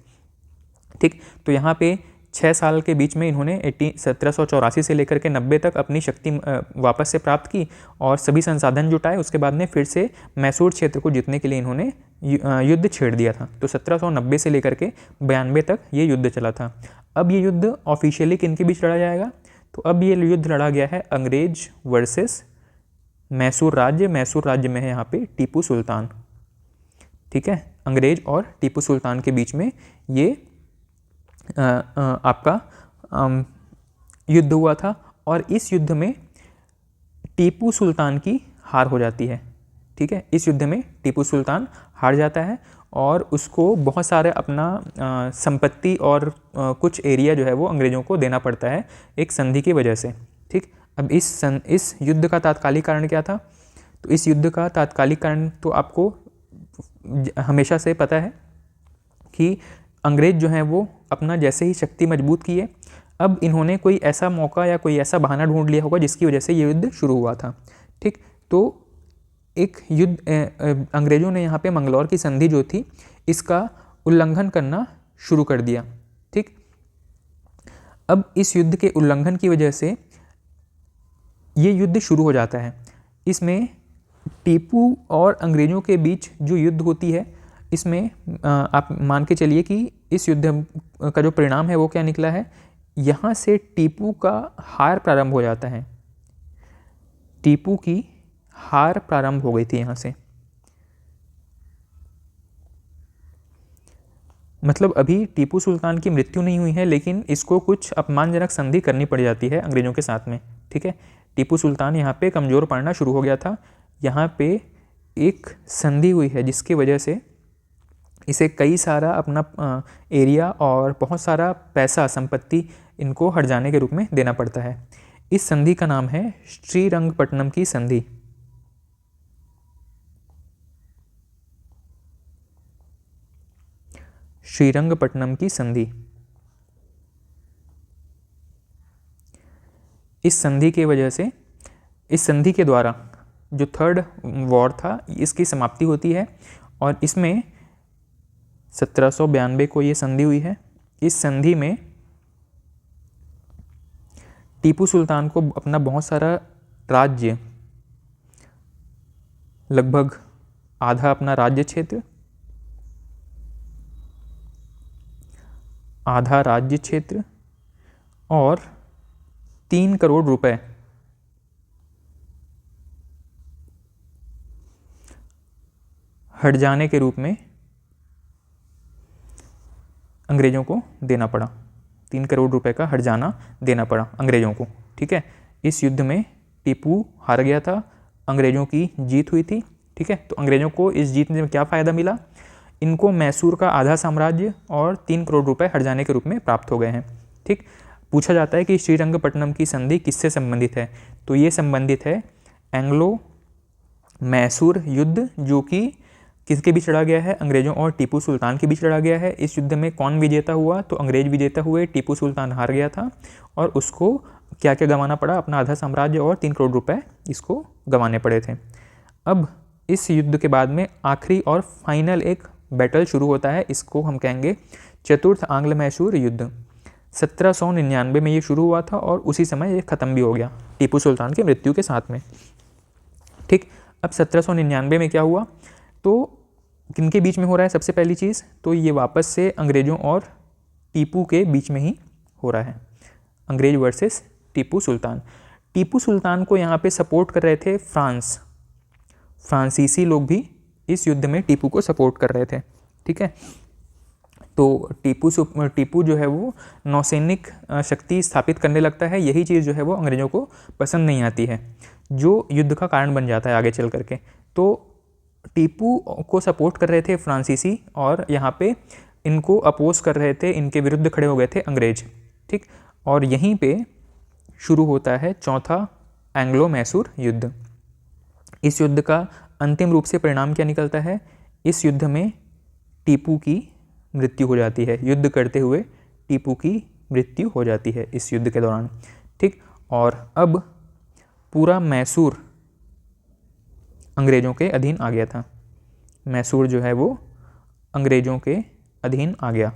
ठीक, तो यहाँ पे 6 साल के बीच में इन्होंने 1784 से लेकर के 90 तक अपनी शक्ति वापस से प्राप्त की और सभी संसाधन जुटाए। उसके बाद में फिर से मैसूर क्षेत्र को जीतने के लिए इन्होंने युद्ध छेड़ दिया था। तो 1790 से लेकर के 92 तक ये युद्ध चला था। अब ये युद्ध ऑफिशियली किनके बीच लड़ा जाएगा? तो अब ये युद्ध लड़ा गया है अंग्रेज वर्सेस मैसूर राज्य। मैसूर राज्य में है यहाँ पे टीपू सुल्तान। ठीक है, अंग्रेज और टीपू सुल्तान के बीच में ये आपका युद्ध हुआ था और इस युद्ध में टीपू सुल्तान की हार हो जाती है। ठीक है, इस युद्ध में टीपू सुल्तान हार जाता है और उसको बहुत सारे अपना संपत्ति और कुछ एरिया जो है वो अंग्रेज़ों को देना पड़ता है एक संधि की वजह से। ठीक, अब इस युद्ध का तात्कालिक कारण क्या था? तो इस युद्ध का तात्कालिक कारण तो आपको हमेशा से पता है कि अंग्रेज जो हैं वो अपना जैसे ही शक्ति मजबूत किए, अब इन्होंने कोई ऐसा मौका या कोई ऐसा बहाना ढूंढ लिया होगा जिसकी वजह से ये युद्ध शुरू हुआ था। ठीक, तो एक युद्ध अंग्रेज़ों ने यहाँ पे मंगलौर की संधि जो थी इसका उल्लंघन करना शुरू कर दिया। ठीक, अब इस युद्ध के उल्लंघन की वजह से ये युद्ध शुरू हो जाता है। इसमें टीपू और अंग्रेज़ों के बीच जो युद्ध होती है, इसमें आप मान के चलिए कि इस युद्ध का जो परिणाम है वो क्या निकला है, यहाँ से टीपू का हार प्रारंभ हो जाता है। टीपू की हार प्रारंभ हो गई थी यहाँ से। मतलब अभी टीपू सुल्तान की मृत्यु नहीं हुई है, लेकिन इसको कुछ अपमानजनक संधि करनी पड़ जाती है अंग्रेज़ों के साथ में। ठीक है, टीपू सुल्तान यहाँ पे कमज़ोर पड़ना शुरू हो गया था। यहाँ पे एक संधि हुई है जिसकी वजह से इसे कई सारा अपना एरिया और बहुत सारा पैसा, संपत्ति इनको हट जाने के रूप में देना पड़ता है। इस संधि का नाम है श्रीरंगपट्टनम की संधि। श्रीरंगपट्टनम की संधि। इस संधि की वजह से, इस संधि के द्वारा जो थर्ड वॉर था इसकी समाप्ति होती है और इसमें 1792 को ये संधि हुई है। इस संधि में टीपू सुल्तान को अपना बहुत सारा राज्य, लगभग आधा अपना राज्य क्षेत्र, आधा राज्य क्षेत्र और 3 करोड़ रुपए हट जाने के रूप में अंग्रेज़ों को देना पड़ा। 3 करोड़ रुपए का हट जाना देना पड़ा अंग्रेज़ों को। ठीक है, इस युद्ध में टीपू हार गया था, अंग्रेज़ों की जीत हुई थी। ठीक है, तो अंग्रेज़ों को इस जीत में क्या फ़ायदा मिला? इनको मैसूर का आधा साम्राज्य और 3 करोड़ रुपए हट जाने के रूप में प्राप्त हो गए हैं। ठीक, पूछा जाता है कि श्रीरंगपट्टनम की संधि किससे संबंधित है? तो ये संबंधित है एंग्लो मैसूर युद्ध, जो कि किसके बीच लड़ा गया है? अंग्रेज़ों और टीपू सुल्तान के बीच लड़ा गया है। इस युद्ध में कौन विजेता हुआ? तो अंग्रेज विजेता हुए, टीपू सुल्तान हार गया था और उसको क्या क्या गंवाना पड़ा? अपना आधा साम्राज्य और 3 करोड़ रुपए इसको गंवाने पड़े थे। अब इस युद्ध के बाद में आखिरी और फाइनल एक बैटल शुरू होता है, इसको हम कहेंगे चतुर्थ आंग्ल मैसूर युद्ध। 1799 में ये शुरू हुआ था और उसी समय ये ख़त्म भी हो गया टीपू सुल्तान की मृत्यु के साथ में। ठीक, अब 1799 में क्या हुआ? तो किनके बीच में हो रहा है? सबसे पहली चीज़ तो ये वापस से अंग्रेज़ों और टीपू के बीच में ही हो रहा है, अंग्रेज वर्सेस टीपू सुल्तान। टीपू सुल्तान को यहाँ पे सपोर्ट कर रहे थे फ्रांसीसी लोग भी इस युद्ध में टीपू को सपोर्ट कर रहे थे। ठीक है, तो टीपू जो है वो नौसैनिक शक्ति स्थापित करने लगता है। यही चीज़ जो है वो अंग्रेज़ों को पसंद नहीं आती है, जो युद्ध का कारण बन जाता है आगे चल करके। तो टीपू को सपोर्ट कर रहे थे फ्रांसीसी और यहाँ पे इनको अपोज कर रहे थे, इनके विरुद्ध खड़े हो गए थे अंग्रेज। ठीक, और यहीं पे शुरू होता है चौथा एंग्लो मैसूर युद्ध। इस युद्ध का अंतिम रूप से परिणाम क्या निकलता है? इस युद्ध में टीपू की मृत्यु हो जाती है। युद्ध करते हुए टीपू की मृत्यु हो जाती है इस युद्ध के दौरान। ठीक, और अब पूरा मैसूर अंग्रेज़ों के अधीन आ गया था। मैसूर जो है वो अंग्रेज़ों के अधीन आ गया।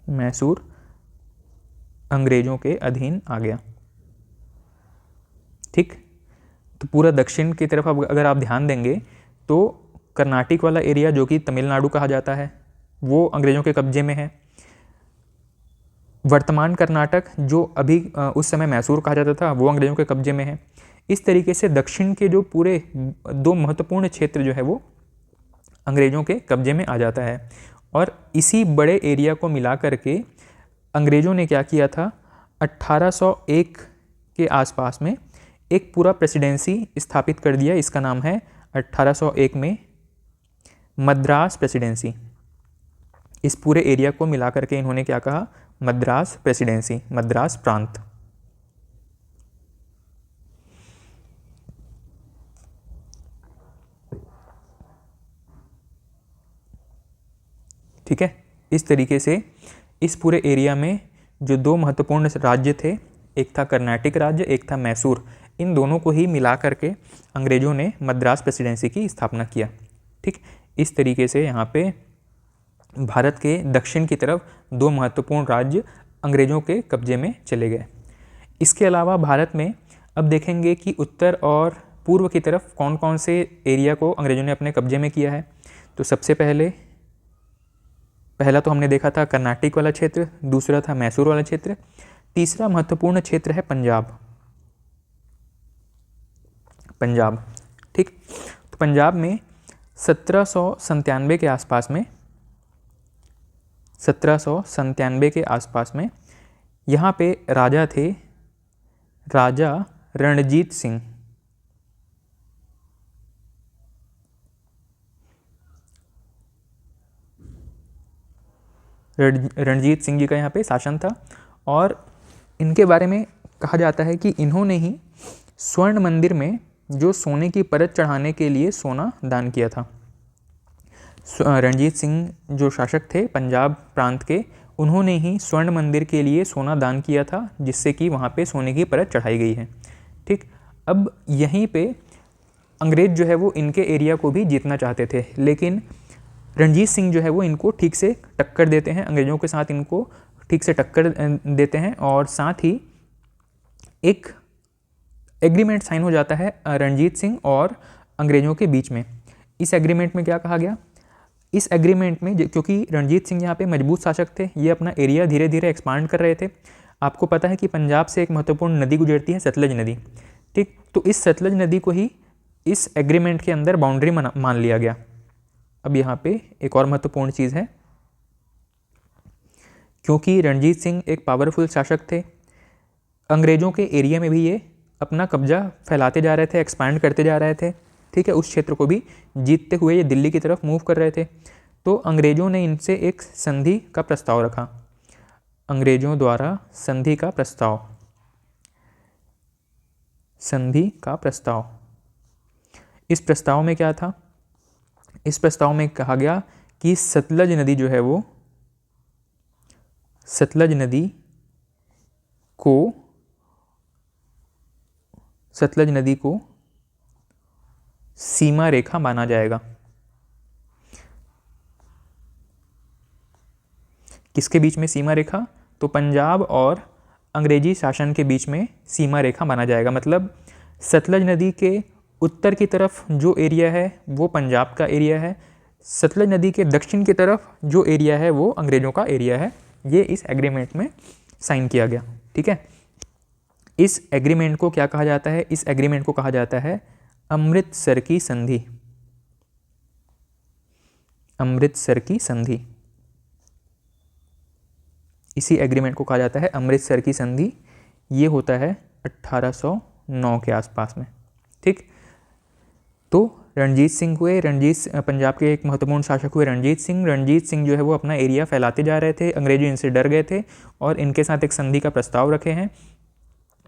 मैसूर अंग्रेज़ों के अधीन आ गया। ठीक, तो पूरा दक्षिण की तरफ अब अगर आप ध्यान देंगे तो कर्नाटक वाला एरिया जो कि तमिलनाडु कहा जाता है वो अंग्रेज़ों के कब्जे में है। वर्तमान कर्नाटक जो अभी उस समय मैसूर कहा जाता था वो अंग्रेज़ों के कब्जे में है। इस तरीके से दक्षिण के जो पूरे दो महत्वपूर्ण क्षेत्र जो है वो अंग्रेज़ों के कब्जे में आ जाता है। और इसी बड़े एरिया को मिला करके अंग्रेज़ों ने क्या किया था, 1801 के आसपास में एक पूरा प्रेसिडेंसी स्थापित कर दिया। इसका नाम है 1801 में मद्रास प्रेसिडेंसी। इस पूरे एरिया को मिला करके इन्होंने क्या कहा, मद्रास प्रेसिडेंसी, मद्रास प्रांत। ठीक है, इस तरीके से इस पूरे एरिया में जो दो महत्वपूर्ण राज्य थे, एक था कर्नाटक राज्य, एक था मैसूर, इन दोनों को ही मिला करके अंग्रेज़ों ने मद्रास प्रेसिडेंसी की स्थापना किया। ठीक, इस तरीके से यहाँ पे भारत के दक्षिण की तरफ दो महत्वपूर्ण राज्य अंग्रेज़ों के कब्जे में चले गए। इसके अलावा भारत में अब देखेंगे कि उत्तर और पूर्व की तरफ कौन कौन से एरिया को अंग्रेज़ों ने अपने कब्जे में किया है। तो सबसे पहला तो हमने देखा था कर्नाटक वाला क्षेत्र, दूसरा था मैसूर वाला क्षेत्र, तीसरा महत्वपूर्ण क्षेत्र है पंजाब। पंजाब, ठीक, तो पंजाब में 1797 के आसपास में 1797 के आसपास में यहाँ पे राजा थे, राजा रणजीत सिंह। रणजीत सिंह जी का यहाँ पे शासन था और इनके बारे में कहा जाता है कि इन्होंने ही स्वर्ण मंदिर में जो सोने की परत चढ़ाने के लिए सोना दान किया था। रणजीत सिंह जो शासक थे पंजाब प्रांत के, उन्होंने ही स्वर्ण मंदिर के लिए सोना दान किया था, जिससे कि वहाँ पे सोने की परत चढ़ाई गई है। ठीक, अब यहीं पे अंग्रेज़ जो है वो इनके एरिया को भी जीतना चाहते थे, लेकिन रणजीत सिंह जो है वो इनको ठीक से टक्कर देते हैं, अंग्रेज़ों के साथ इनको ठीक से टक्कर देते हैं और साथ ही एक एग्रीमेंट साइन हो जाता है रणजीत सिंह और अंग्रेज़ों के बीच में। इस एग्रीमेंट में क्या कहा गया, इस एग्रीमेंट में क्योंकि रणजीत सिंह यहाँ पे मजबूत शासक थे, ये अपना एरिया धीरे धीरे एक्सपांड कर रहे थे। आपको पता है कि पंजाब से एक महत्वपूर्ण नदी गुजरती है, सतलज नदी। ठीक, तो इस सतलज नदी को ही इस एग्रीमेंट के अंदर बाउंड्री मान लिया गया। अब यहाँ पे एक और महत्वपूर्ण चीज़ है, क्योंकि रणजीत सिंह एक पावरफुल शासक थे, अंग्रेज़ों के एरिया में भी ये अपना कब्जा फैलाते जा रहे थे, एक्सपांड करते जा रहे थे। ठीक है, उस क्षेत्र को भी जीतते हुए ये दिल्ली की तरफ मूव कर रहे थे। तो अंग्रेज़ों ने इनसे एक संधि का प्रस्ताव रखा, अंग्रेज़ों द्वारा संधि का प्रस्ताव, संधि का प्रस्ताव। इस प्रस्ताव में क्या था, इस प्रस्ताव में कहा गया कि सतलज नदी जो है वो सतलज नदी को सीमा रेखा माना जाएगा। किसके बीच में सीमा रेखा, तो पंजाब और अंग्रेजी शासन के बीच में सीमा रेखा माना जाएगा। मतलब सतलज नदी के उत्तर की तरफ जो एरिया है वो पंजाब का एरिया है, सतलज नदी के दक्षिण की तरफ जो एरिया है वो अंग्रेज़ों का एरिया है। ये इस एग्रीमेंट में साइन किया गया। ठीक है, इस एग्रीमेंट को क्या कहा जाता है, इस एग्रीमेंट को कहा जाता है अमृतसर की संधि। अमृतसर की संधि, इसी एग्रीमेंट को कहा जाता है अमृतसर की संधि। ये होता है 1809 के आसपास में। ठीक, तो रणजीत सिंह हुए। पंजाब के एक महत्वपूर्ण शासक हुए रणजीत सिंह। रणजीत सिंह जो है वो अपना एरिया फैलाते जा रहे थे, अंग्रेजी इनसे डर गए थे और इनके साथ एक संधि का प्रस्ताव रखे हैं।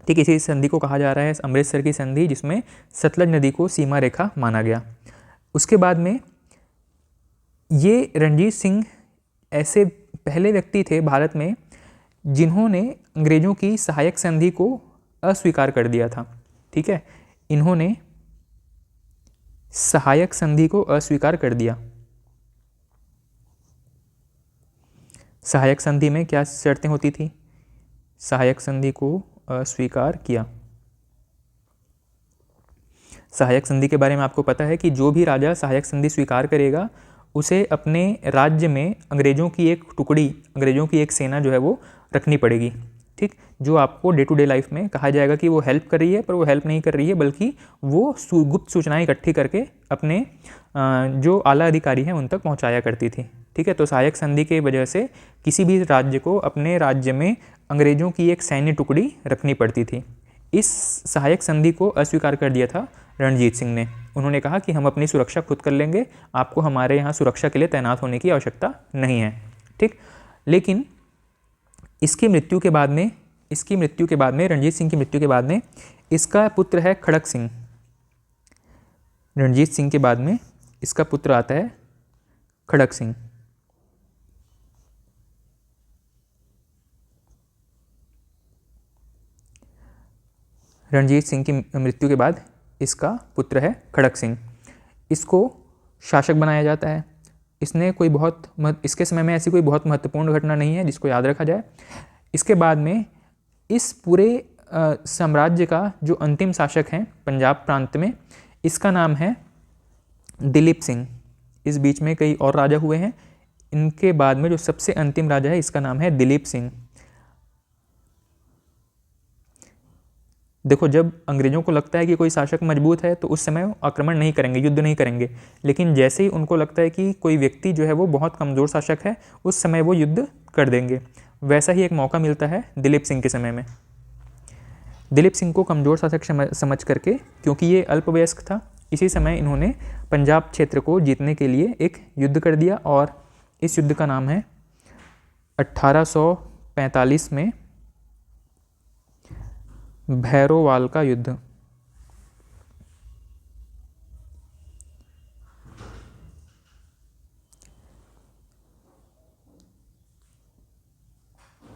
ठीक, इसी संधि को कहा जा रहा है अमृतसर की संधि, जिसमें सतलज नदी को सीमा रेखा माना गया। उसके बाद में ये रणजीत सिंह ऐसे पहले व्यक्ति थे भारत में जिन्होंने अंग्रेजों की सहायक संधि को अस्वीकार कर दिया था। ठीक है, इन्होंने सहायक संधि को अस्वीकार कर दिया। सहायक संधि में क्या शर्तें होती थी? सहायक संधि को अस्वीकार किया। सहायक संधि के बारे में आपको पता है कि जो भी राजा सहायक संधि स्वीकार करेगा उसे अपने राज्य में अंग्रेजों की एक टुकड़ी, अंग्रेजों की एक सेना जो है वो रखनी पड़ेगी। ठीक, जो आपको डे टू डे लाइफ में कहा जाएगा कि वो हेल्प कर रही है, पर वो हेल्प नहीं कर रही है, बल्कि वो गुप्त सूचनाएं इकट्ठी करके अपने जो आला अधिकारी हैं उन तक पहुंचाया करती थी। ठीक है, तो सहायक संधि के वजह से किसी भी राज्य को अपने राज्य में अंग्रेजों की एक सैन्य टुकड़ी रखनी पड़ती थी। इस सहायक संधि को अस्वीकार कर दिया था रणजीत सिंह ने। उन्होंने कहा कि हम अपनी सुरक्षा खुद कर लेंगे, आपको हमारे यहाँ सुरक्षा के लिए तैनात होने की आवश्यकता नहीं है। ठीक, लेकिन इसकी मृत्यु के बाद में रणजीत सिंह की मृत्यु के बाद में इसका पुत्र है खड़क सिंह। रणजीत सिंह के बाद में इसका पुत्र आता है खड़क सिंह। रणजीत सिंह की मृत्यु के बाद इसका पुत्र है खड़क सिंह। इसको शासक बनाया जाता है। इसके समय में ऐसी कोई बहुत महत्वपूर्ण घटना नहीं है जिसको याद रखा जाए। इसके बाद में इस पूरे साम्राज्य का जो अंतिम शासक हैं पंजाब प्रांत में, इसका नाम है दिलीप सिंह। इस बीच में कई और राजा हुए हैं। इनके बाद में जो सबसे अंतिम राजा है इसका नाम है दिलीप सिंह। देखो, जब अंग्रेजों को लगता है कि कोई शासक मजबूत है तो उस समय आक्रमण नहीं करेंगे, युद्ध नहीं करेंगे, लेकिन जैसे ही उनको लगता है कि कोई व्यक्ति जो है वो बहुत कमज़ोर शासक है, उस समय वो युद्ध कर देंगे। वैसा ही एक मौका मिलता है दिलीप सिंह के समय में। दिलीप सिंह को कमज़ोर शासक समझ करके, क्योंकि ये अल्पवयस्क था, इसी समय इन्होंने पंजाब क्षेत्र को जीतने के लिए एक युद्ध कर दिया और इस युद्ध का नाम है 1845 में भैरोवाल का युद्ध।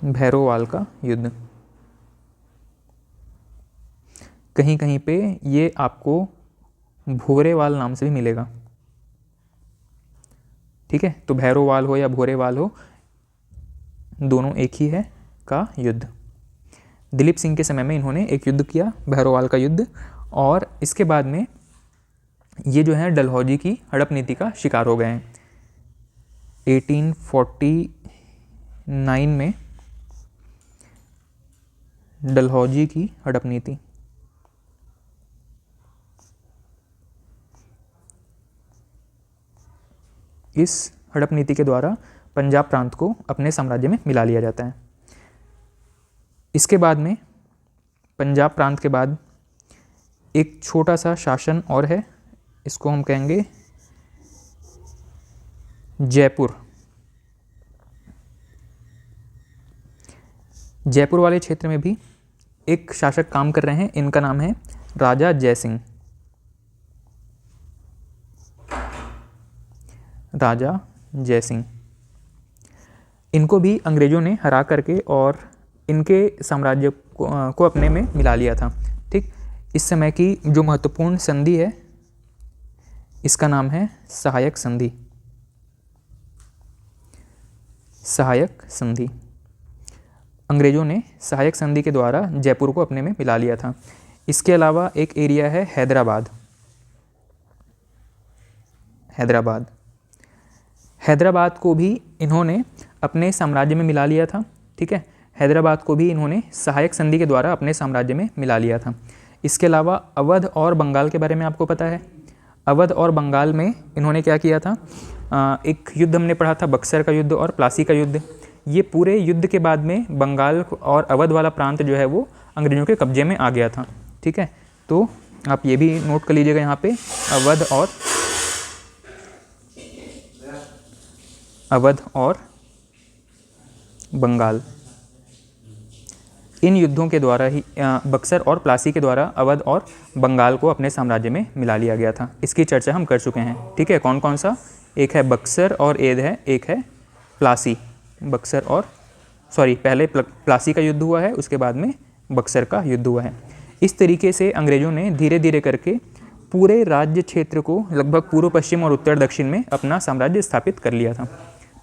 भैरोवाल का युद्ध। कहीं कहीं पे ये आपको भोरेवाल नाम से भी मिलेगा। ठीक है, तो भैरोवाल हो या भोरेवाल हो, दोनों एक ही है का युद्ध। दिलीप सिंह के समय में इन्होंने एक युद्ध किया, भैरोवाल का युद्ध, और इसके बाद में ये जो है डलहौजी की हड़प नीति का शिकार हो गए हैं। 1849 में डलहौजी की हड़प नीति। इस हड़प नीति के द्वारा पंजाब प्रांत को अपने साम्राज्य में मिला लिया जाता है। इसके बाद में पंजाब प्रांत के बाद एक छोटा सा शासन और है, इसको हम कहेंगे जयपुर। जयपुर वाले क्षेत्र में भी एक शासक काम कर रहे हैं, इनका नाम है राजा जयसिंह। राजा जयसिंह, इनको भी अंग्रेजों ने हरा करके और इनके साम्राज्य को अपने में मिला लिया था। ठीक, इस समय की जो महत्वपूर्ण संधि है इसका नाम है सहायक संधि। सहायक संधि, अंग्रेजों ने सहायक संधि के द्वारा जयपुर को अपने में मिला लिया था। इसके अलावा एक एरिया है हैदराबाद। हैदराबाद, हैदराबाद को भी इन्होंने अपने साम्राज्य में मिला लिया था। ठीक है, हैदराबाद को भी इन्होंने सहायक संधि के द्वारा अपने साम्राज्य में मिला लिया था। इसके अलावा अवध और बंगाल के बारे में आपको पता है। अवध और बंगाल में इन्होंने क्या किया था, एक युद्ध हमने पढ़ा था, बक्सर का युद्ध और प्लासी का युद्ध। ये पूरे युद्ध के बाद में बंगाल और अवध वाला प्रांत जो है वो अंग्रेजों के कब्जे में आ गया था। ठीक है, तो आप ये भी नोट कर लीजिएगा यहाँ पे, अवध और बंगाल। इन युद्धों के द्वारा ही बक्सर और प्लासी के द्वारा अवध और बंगाल को अपने साम्राज्य में मिला लिया गया था। इसकी चर्चा हम कर चुके हैं, ठीक है। कौन कौन सा, एक है बक्सर और एद है, एक है प्लासी। बक्सर और पहले प्लासी का युद्ध हुआ है, उसके बाद में बक्सर का युद्ध हुआ है। इस तरीके से अंग्रेज़ों ने धीरे धीरे करके पूरे राज्य क्षेत्र को लगभग पूर्व पश्चिम और उत्तर दक्षिण में अपना साम्राज्य स्थापित कर लिया था,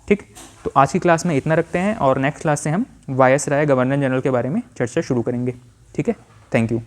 ठीक। तो आज की क्लास में इतना रखते हैं और नेक्स्ट क्लास से हम वायसराय गवर्नर जनरल के बारे में चर्चा शुरू करेंगे, ठीक है। Thank you.